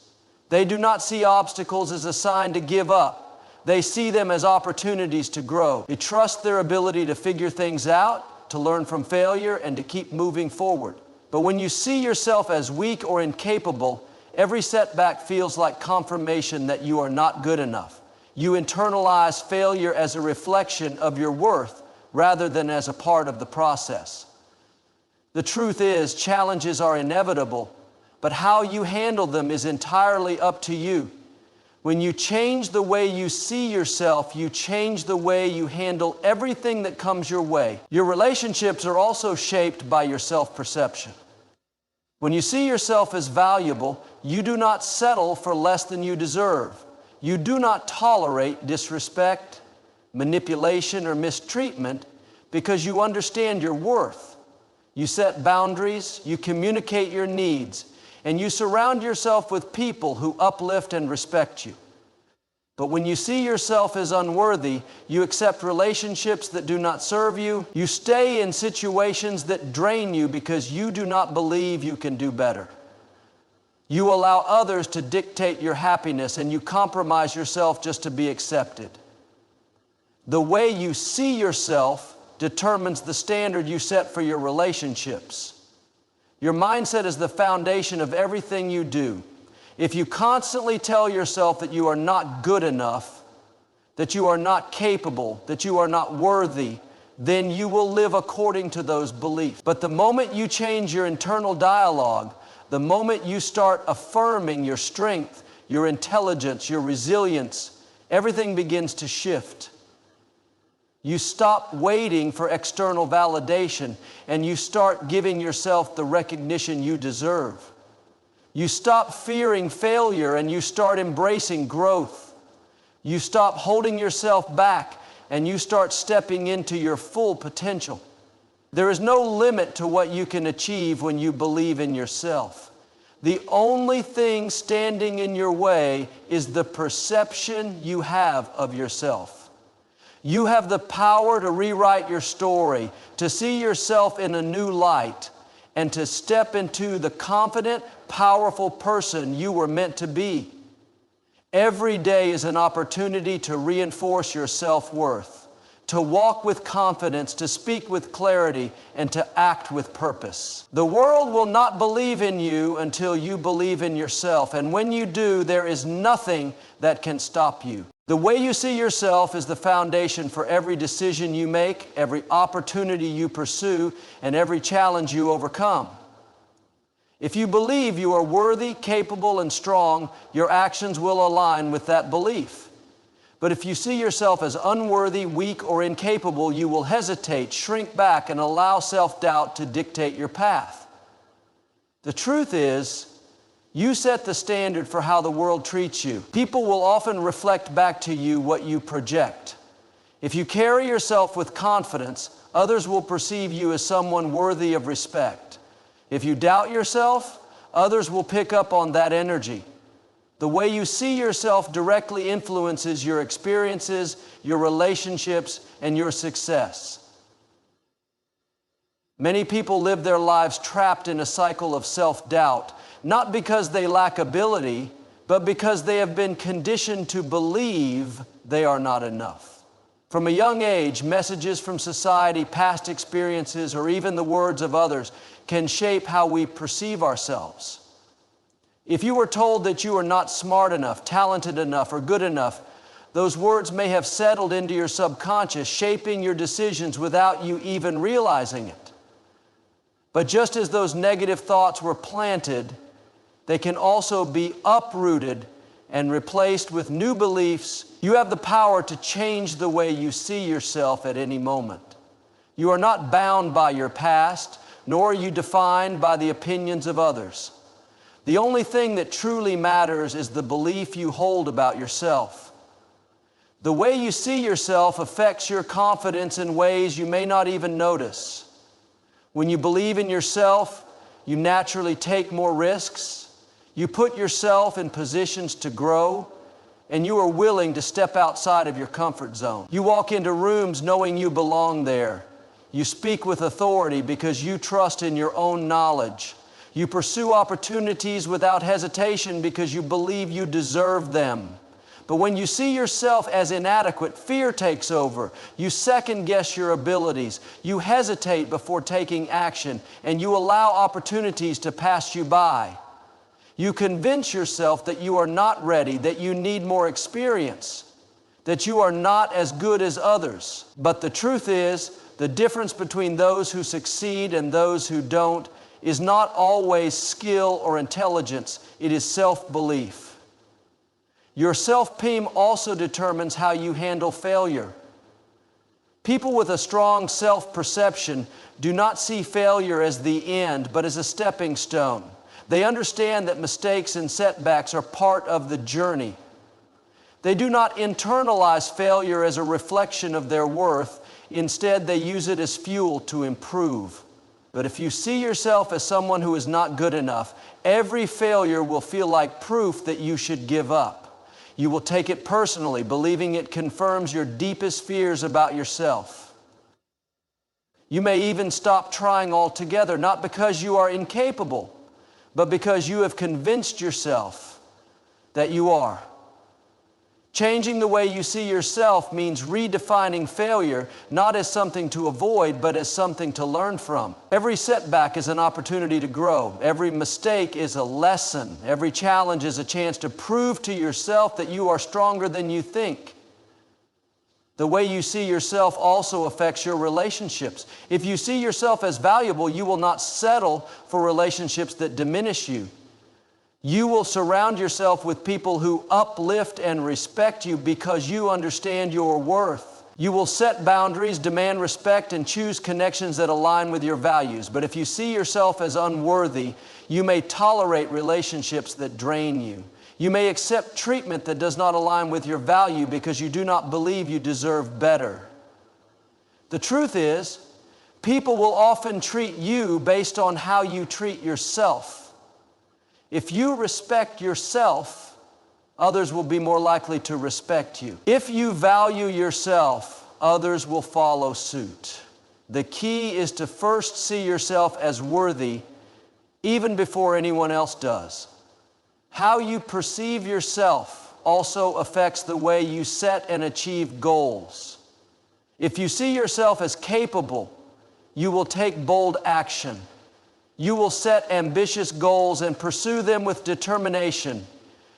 They do not see obstacles as a sign to give up. They see them as opportunities to grow. They trust their ability to figure things out, to learn from failure, and to keep moving forward. But when you see yourself as weak or incapable, every setback feels like confirmation that you are not good enough. You internalize failure as a reflection of your worth rather than as a part of the process. The truth is, challenges are inevitable, but how you handle them is entirely up to you. When you change the way you see yourself, you change the way you handle everything that comes your way. Your relationships are also shaped by your self-perception. When you see yourself as valuable, you do not settle for less than you deserve. You do not tolerate disrespect, manipulation, or mistreatment because you understand your worth. You set boundaries, you communicate your needs, and you surround yourself with people who uplift and respect you. But when you see yourself as unworthy, you accept relationships that do not serve you. You stay in situations that drain you because you do not believe you can do better. You allow others to dictate your happiness, and you compromise yourself just to be accepted. The way you see yourself determines the standard you set for your relationships. Your mindset is the foundation of everything you do. If you constantly tell yourself that you are not good enough, that you are not capable, that you are not worthy, then you will live according to those beliefs. But the moment you change your internal dialogue, the moment you start affirming your strength, your intelligence, your resilience, everything begins to shift. You stop waiting for external validation, and you start giving yourself the recognition you deserve. You stop fearing failure, and you start embracing growth. You stop holding yourself back, and you start stepping into your full potential. There is no limit to what you can achieve when you believe in yourself. The only thing standing in your way is the perception you have of yourself. You have the power to rewrite your story, to see yourself in a new light, and to step into the confident, powerful person you were meant to be. Every day is an opportunity to reinforce your self-worth, to walk with confidence, to speak with clarity, and to act with purpose. The world will not believe in you until you believe in yourself. And when you do, there is nothing that can stop you. The way you see yourself is the foundation for every decision you make, every opportunity you pursue, and every challenge you overcome. If you believe you are worthy, capable, and strong, your actions will align with that belief. But if you see yourself as unworthy, weak, or incapable, you will hesitate, shrink back, and allow self-doubt to dictate your path. The truth is, you set the standard for how the world treats you. People will often reflect back to you what you project. If you carry yourself with confidence, others will perceive you as someone worthy of respect. If you doubt yourself, others will pick up on that energy. The way you see yourself directly influences your experiences, your relationships, and your success. Many people live their lives trapped in a cycle of self-doubt, not because they lack ability, but because they have been conditioned to believe they are not enough. From a young age, messages from society, past experiences, or even the words of others can shape how we perceive ourselves. If you were told that you are not smart enough, talented enough, or good enough, those words may have settled into your subconscious, shaping your decisions without you even realizing it. But just as those negative thoughts were planted, they can also be uprooted and replaced with new beliefs. You have the power to change the way you see yourself at any moment. You are not bound by your past, nor are you defined by the opinions of others. The only thing that truly matters is the belief you hold about yourself. The way you see yourself affects your confidence in ways you may not even notice. When you believe in yourself, you naturally take more risks. You put yourself in positions to grow, and you are willing to step outside of your comfort zone. You walk into rooms knowing you belong there. You speak with authority because you trust in your own knowledge. You pursue opportunities without hesitation because you believe you deserve them. But when you see yourself as inadequate, fear takes over. You second-guess your abilities. You hesitate before taking action, and you allow opportunities to pass you by. You convince yourself that you are not ready, that you need more experience, that you are not as good as others. But the truth is, the difference between those who succeed and those who don't is not always skill or intelligence. It is self-belief. Your self-esteem also determines how you handle failure. People with a strong self-perception do not see failure as the end, but as a stepping stone. They understand that mistakes and setbacks are part of the journey. They do not internalize failure as a reflection of their worth. Instead, they use it as fuel to improve. But if you see yourself as someone who is not good enough, every failure will feel like proof that you should give up. You will take it personally, believing it confirms your deepest fears about yourself. You may even stop trying altogether, not because you are incapable, but because you have convinced yourself that you are. Changing the way you see yourself means redefining failure, not as something to avoid, but as something to learn from. Every setback is an opportunity to grow. Every mistake is a lesson. Every challenge is a chance to prove to yourself that you are stronger than you think. The way you see yourself also affects your relationships. If you see yourself as valuable, you will not settle for relationships that diminish you. You will surround yourself with people who uplift and respect you because you understand your worth. You will set boundaries, demand respect, and choose connections that align with your values. But if you see yourself as unworthy, you may tolerate relationships that drain you. You may accept treatment that does not align with your value because you do not believe you deserve better. The truth is, people will often treat you based on how you treat yourself. If you respect yourself, others will be more likely to respect you. If you value yourself, others will follow suit. The key is to first see yourself as worthy, even before anyone else does. How you perceive yourself also affects the way you set and achieve goals. If you see yourself as capable, you will take bold action. You will set ambitious goals and pursue them with determination.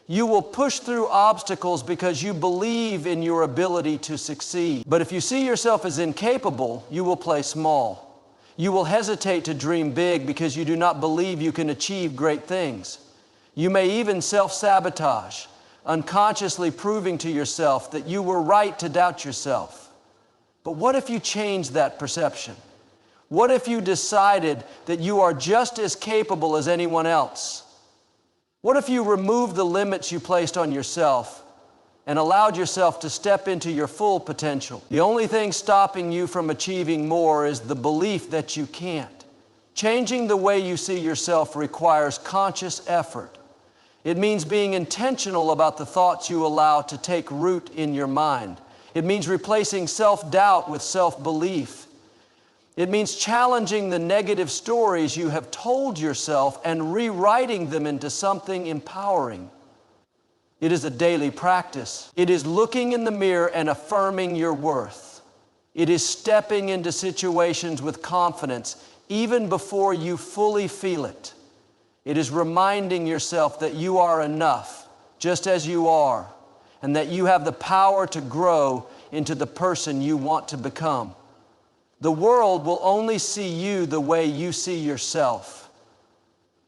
You will push through obstacles because you believe in your ability to succeed. But if you see yourself as incapable, you will play small. You will hesitate to dream big because you do not believe you can achieve great things. You may even self-sabotage, unconsciously proving to yourself that you were right to doubt yourself. But what if you changed that perception? What if you decided that you are just as capable as anyone else? What if you removed the limits you placed on yourself and allowed yourself to step into your full potential? The only thing stopping you from achieving more is the belief that you can't. Changing the way you see yourself requires conscious effort. It means being intentional about the thoughts you allow to take root in your mind. It means replacing self-doubt with self-belief. It means challenging the negative stories you have told yourself and rewriting them into something empowering. It is a daily practice. It is looking in the mirror and affirming your worth. It is stepping into situations with confidence even before you fully feel it. It is reminding yourself that you are enough, just as you are, and that you have the power to grow into the person you want to become. The world will only see you the way you see yourself.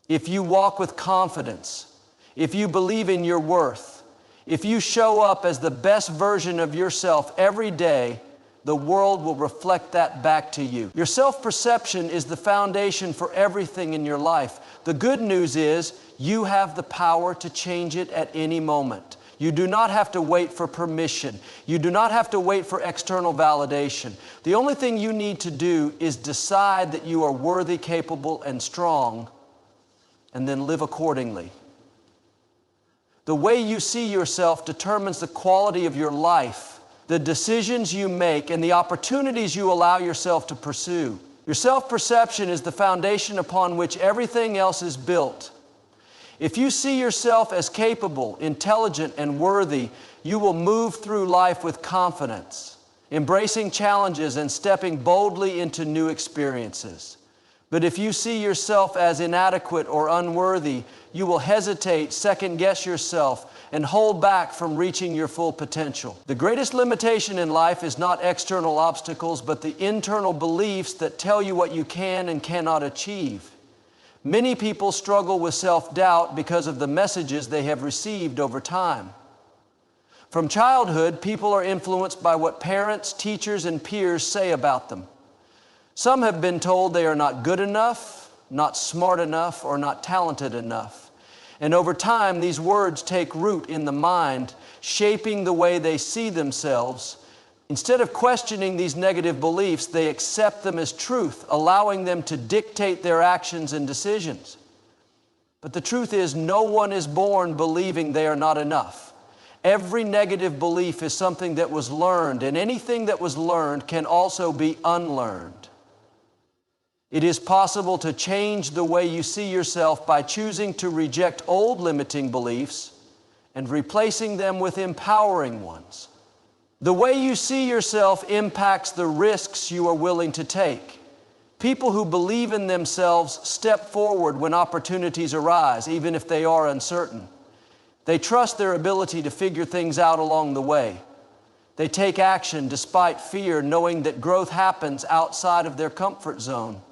If you walk with confidence, if you believe in your worth, if you show up as the best version of yourself every day, the world will reflect that back to you. Your self-perception is the foundation for everything in your life. The good news is you have the power to change it at any moment. You do not have to wait for permission. You do not have to wait for external validation. The only thing you need to do is decide that you are worthy, capable, and strong, and then live accordingly. The way you see yourself determines the quality of your life, the decisions you make, and the opportunities you allow yourself to pursue. Your self-perception is the foundation upon which everything else is built. If you see yourself as capable, intelligent, and worthy, you will move through life with confidence, embracing challenges and stepping boldly into new experiences. But if you see yourself as inadequate or unworthy, you will hesitate, second-guess yourself, and hold back from reaching your full potential. The greatest limitation in life is not external obstacles, but the internal beliefs that tell you what you can and cannot achieve. Many people struggle with self-doubt because of the messages they have received over time. From childhood, people are influenced by what parents, teachers, and peers say about them. Some have been told they are not good enough, not smart enough, or not talented enough. And over time, these words take root in the mind, shaping the way they see themselves. Instead of questioning these negative beliefs, they accept them as truth, allowing them to dictate their actions and decisions. But the truth is, no one is born believing they are not enough. Every negative belief is something that was learned, and anything that was learned can also be unlearned. It is possible to change the way you see yourself by choosing to reject old limiting beliefs and replacing them with empowering ones. The way you see yourself impacts the risks you are willing to take. People who believe in themselves step forward when opportunities arise, even if they are uncertain. They trust their ability to figure things out along the way. They take action despite fear, knowing that growth happens outside of their comfort zone.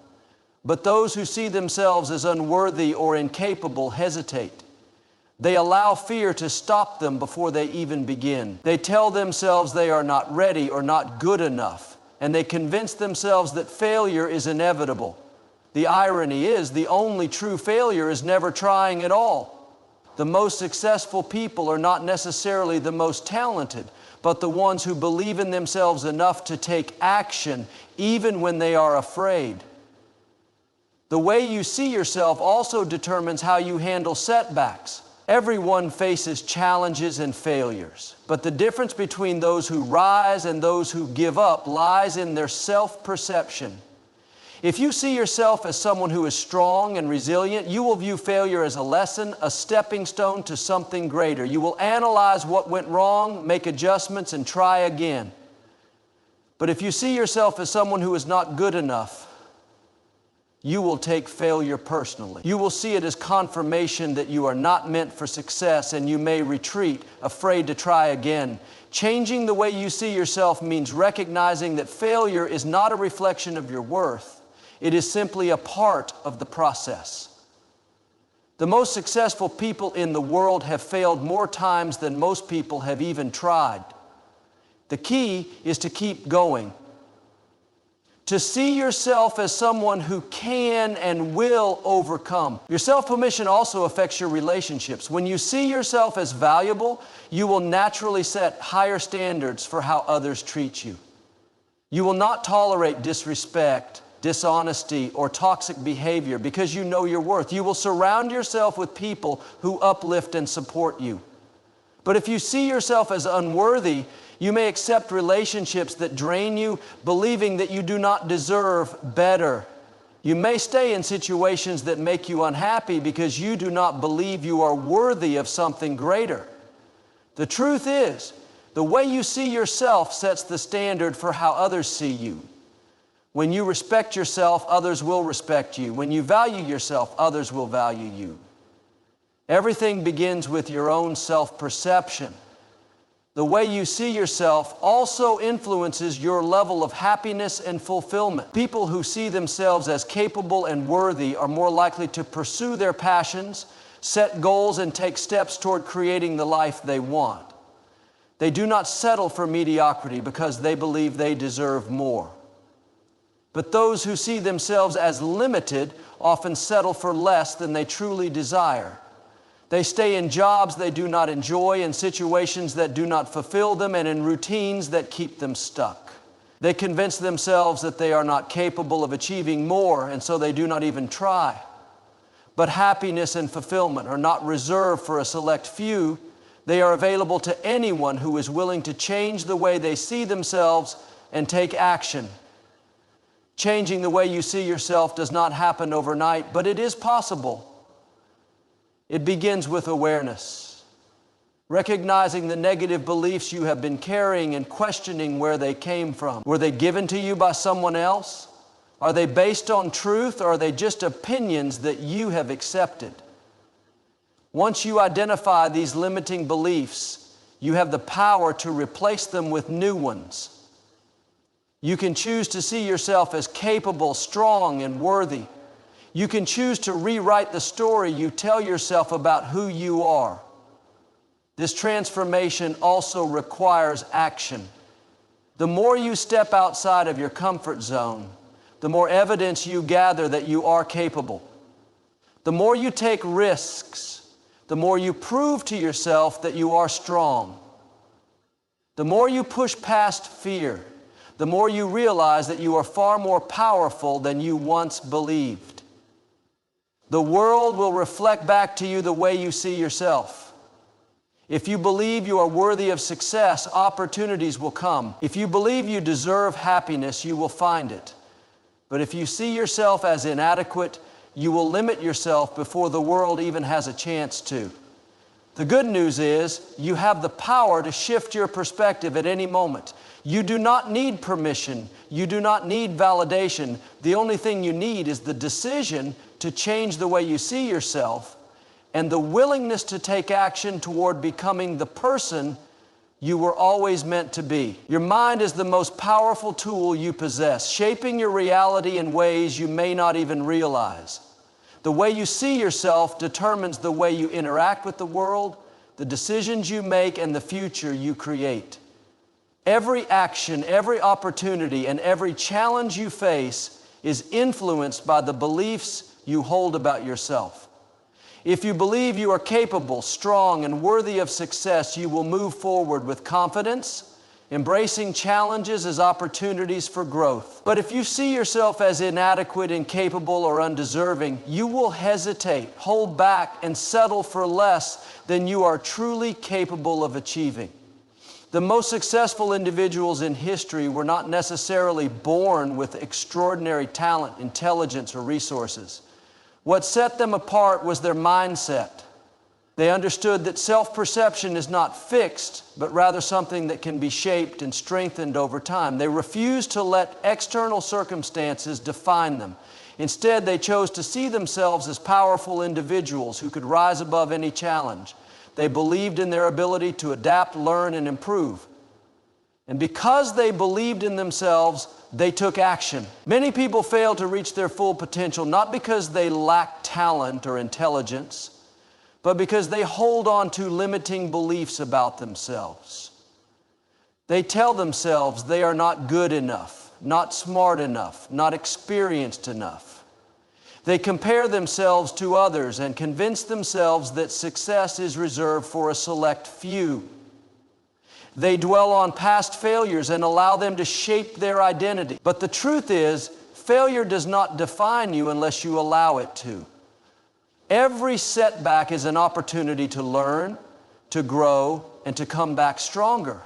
But those who see themselves as unworthy or incapable hesitate. They allow fear to stop them before they even begin. They tell themselves they are not ready or not good enough, and they convince themselves that failure is inevitable. The irony is, the only true failure is never trying at all. The most successful people are not necessarily the most talented, but the ones who believe in themselves enough to take action even when they are afraid. The way you see yourself also determines how you handle setbacks. Everyone faces challenges and failures, but the difference between those who rise and those who give up lies in their self-perception. If you see yourself as someone who is strong and resilient, you will view failure as a lesson, a stepping stone to something greater. You will analyze what went wrong, make adjustments, and try again. But if you see yourself as someone who is not good enough, you will take failure personally. You will see it as confirmation that you are not meant for success, and you may retreat, afraid to try again. Changing the way you see yourself means recognizing that failure is not a reflection of your worth. It is simply a part of the process. The most successful people in the world have failed more times than most people have even tried. The key is to keep going. To see yourself as someone who can and will overcome. Your self-permission also affects your relationships. When you see yourself as valuable, you will naturally set higher standards for how others treat you. You will not tolerate disrespect, dishonesty, or toxic behavior because you know your worth. You will surround yourself with people who uplift and support you. But if you see yourself as unworthy, you may accept relationships that drain you, believing that you do not deserve better. You may stay in situations that make you unhappy because you do not believe you are worthy of something greater. The truth is, the way you see yourself sets the standard for how others see you. When you respect yourself, others will respect you. When you value yourself, others will value you. Everything begins with your own self-perception. The way you see yourself also influences your level of happiness and fulfillment. People who see themselves as capable and worthy are more likely to pursue their passions, set goals, and take steps toward creating the life they want. They do not settle for mediocrity because they believe they deserve more. But those who see themselves as limited often settle for less than they truly desire. They stay in jobs they do not enjoy, in situations that do not fulfill them, and in routines that keep them stuck. They convince themselves that they are not capable of achieving more, and so they do not even try. But happiness and fulfillment are not reserved for a select few. They are available to anyone who is willing to change the way they see themselves and take action. Changing the way you see yourself does not happen overnight, but it is possible. It begins with awareness, recognizing the negative beliefs you have been carrying and questioning where they came from. Were they given to you by someone else? Are they based on truth, or are they just opinions that you have accepted? Once you identify these limiting beliefs, you have the power to replace them with new ones. You can choose to see yourself as capable, strong, and worthy. You can choose to rewrite the story you tell yourself about who you are. This transformation also requires action. The more you step outside of your comfort zone, the more evidence you gather that you are capable. The more you take risks, the more you prove to yourself that you are strong. The more you push past fear, the more you realize that you are far more powerful than you once believed. The world will reflect back to you the way you see yourself. If you believe you are worthy of success, opportunities will come. If you believe you deserve happiness, you will find it. But if you see yourself as inadequate, you will limit yourself before the world even has a chance to. The good news is you have the power to shift your perspective at any moment. You do not need permission. You do not need validation. The only thing you need is the decision to change the way you see yourself and the willingness to take action toward becoming the person you were always meant to be. Your mind is the most powerful tool you possess, shaping your reality in ways you may not even realize. The way you see yourself determines the way you interact with the world, the decisions you make, and the future you create. Every action, every opportunity, and every challenge you face is influenced by the beliefs you hold about yourself. If you believe you are capable, strong, and worthy of success, you will move forward with confidence, embracing challenges as opportunities for growth. But if you see yourself as inadequate, incapable, or undeserving, you will hesitate, hold back, and settle for less than you are truly capable of achieving. The most successful individuals in history were not necessarily born with extraordinary talent, intelligence, or resources. What set them apart was their mindset. They understood that self-perception is not fixed, but rather something that can be shaped and strengthened over time. They refused to let external circumstances define them. Instead, they chose to see themselves as powerful individuals who could rise above any challenge. They believed in their ability to adapt, learn, and improve. And because they believed in themselves, they took action. Many people fail to reach their full potential not because they lack talent or intelligence, but because they hold on to limiting beliefs about themselves. They tell themselves they are not good enough, not smart enough, not experienced enough. They compare themselves to others and convince themselves that success is reserved for a select few. They dwell on past failures and allow them to shape their identity. But the truth is, failure does not define you unless you allow it to. Every setback is an opportunity to learn, to grow, and to come back stronger.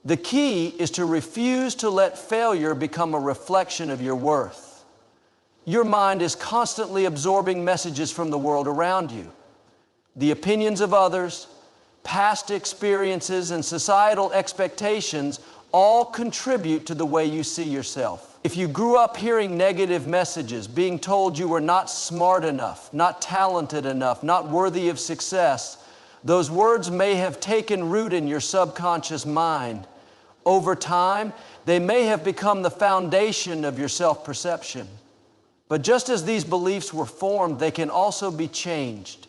The key is to refuse to let failure become a reflection of your worth. Your mind is constantly absorbing messages from the world around you. The opinions of others, past experiences, and societal expectations all contribute to the way you see yourself. If you grew up hearing negative messages, being told you were not smart enough, not talented enough, not worthy of success, those words may have taken root in your subconscious mind. Over time, they may have become the foundation of your self-perception. But just as these beliefs were formed, they can also be changed.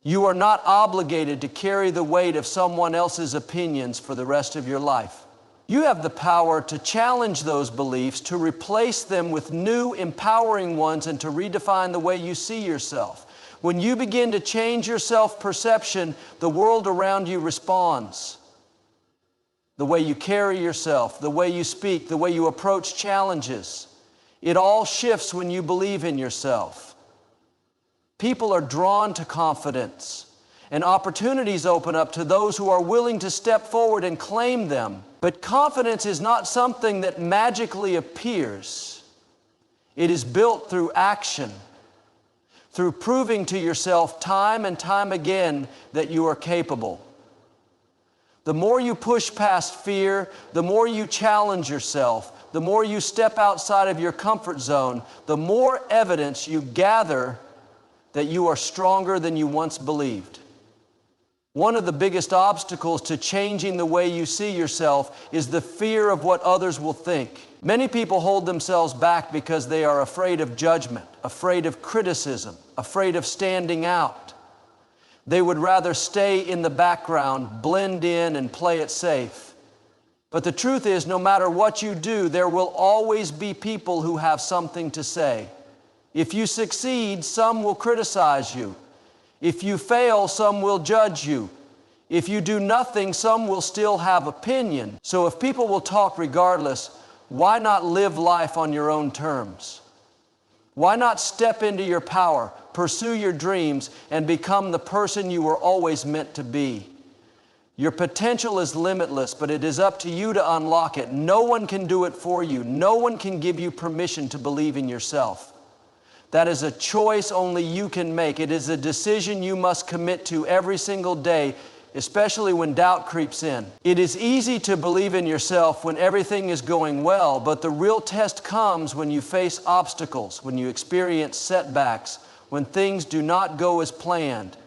You are not obligated to carry the weight of someone else's opinions for the rest of your life. You have the power to challenge those beliefs, to replace them with new, empowering ones, and to redefine the way you see yourself. When you begin to change your self-perception, the world around you responds. The way you carry yourself, the way you speak, the way you approach challenges. It all shifts when you believe in yourself. People are drawn to confidence, and opportunities open up to those who are willing to step forward and claim them. But confidence is not something that magically appears. It is built through action, through proving to yourself time and time again that you are capable. The more you push past fear, the more you challenge yourself, the more you step outside of your comfort zone, the more evidence you gather that you are stronger than you once believed. One of the biggest obstacles to changing the way you see yourself is the fear of what others will think. Many people hold themselves back because they are afraid of judgment, afraid of criticism, afraid of standing out. They would rather stay in the background, blend in, and play it safe. But the truth is, no matter what you do, there will always be people who have something to say. If you succeed, some will criticize you. If you fail, some will judge you. If you do nothing, some will still have opinion. So if people will talk regardless, why not live life on your own terms? Why not step into your power, pursue your dreams, and become the person you were always meant to be? Your potential is limitless, but it is up to you to unlock it. No one can do it for you. No one can give you permission to believe in yourself. That is a choice only you can make. It is a decision you must commit to every single day, especially when doubt creeps in. It is easy to believe in yourself when everything is going well, but the real test comes when you face obstacles, when you experience setbacks, when things do not go as planned.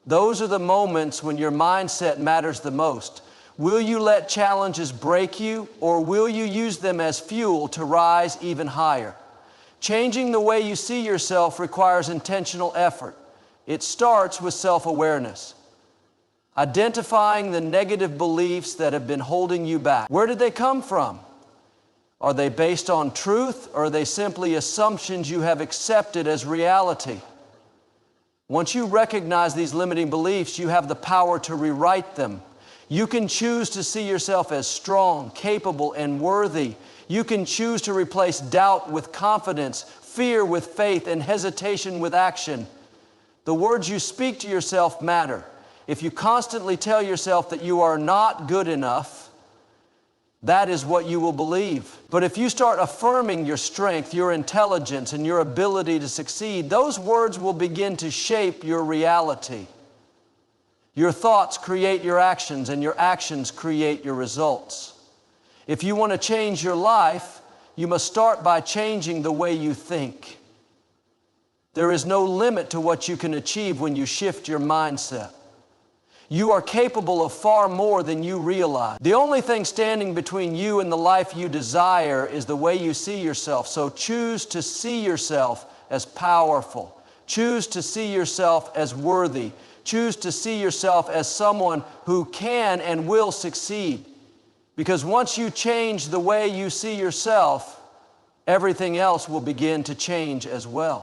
Those are the moments when your mindset matters the most. Will you let challenges break you, or will you use them as fuel to rise even higher? Changing the way you see yourself requires intentional effort. It starts with self-awareness. Identifying the negative beliefs that have been holding you back. Where did they come from? Are they based on truth, or are they simply assumptions you have accepted as reality? Once you recognize these limiting beliefs, you have the power to rewrite them. You can choose to see yourself as strong, capable, and worthy. You can choose to replace doubt with confidence, fear with faith, and hesitation with action. The words you speak to yourself matter. If you constantly tell yourself that you are not good enough, that is what you will believe. But if you start affirming your strength, your intelligence, and your ability to succeed, those words will begin to shape your reality. Your thoughts create your actions, and your actions create your results. If you want to change your life, you must start by changing the way you think. There is no limit to what you can achieve when you shift your mindset. You are capable of far more than you realize. The only thing standing between you and the life you desire is the way you see yourself. So choose to see yourself as powerful. Choose to see yourself as worthy. Choose to see yourself as someone who can and will succeed. Because once you change the way you see yourself, everything else will begin to change as well.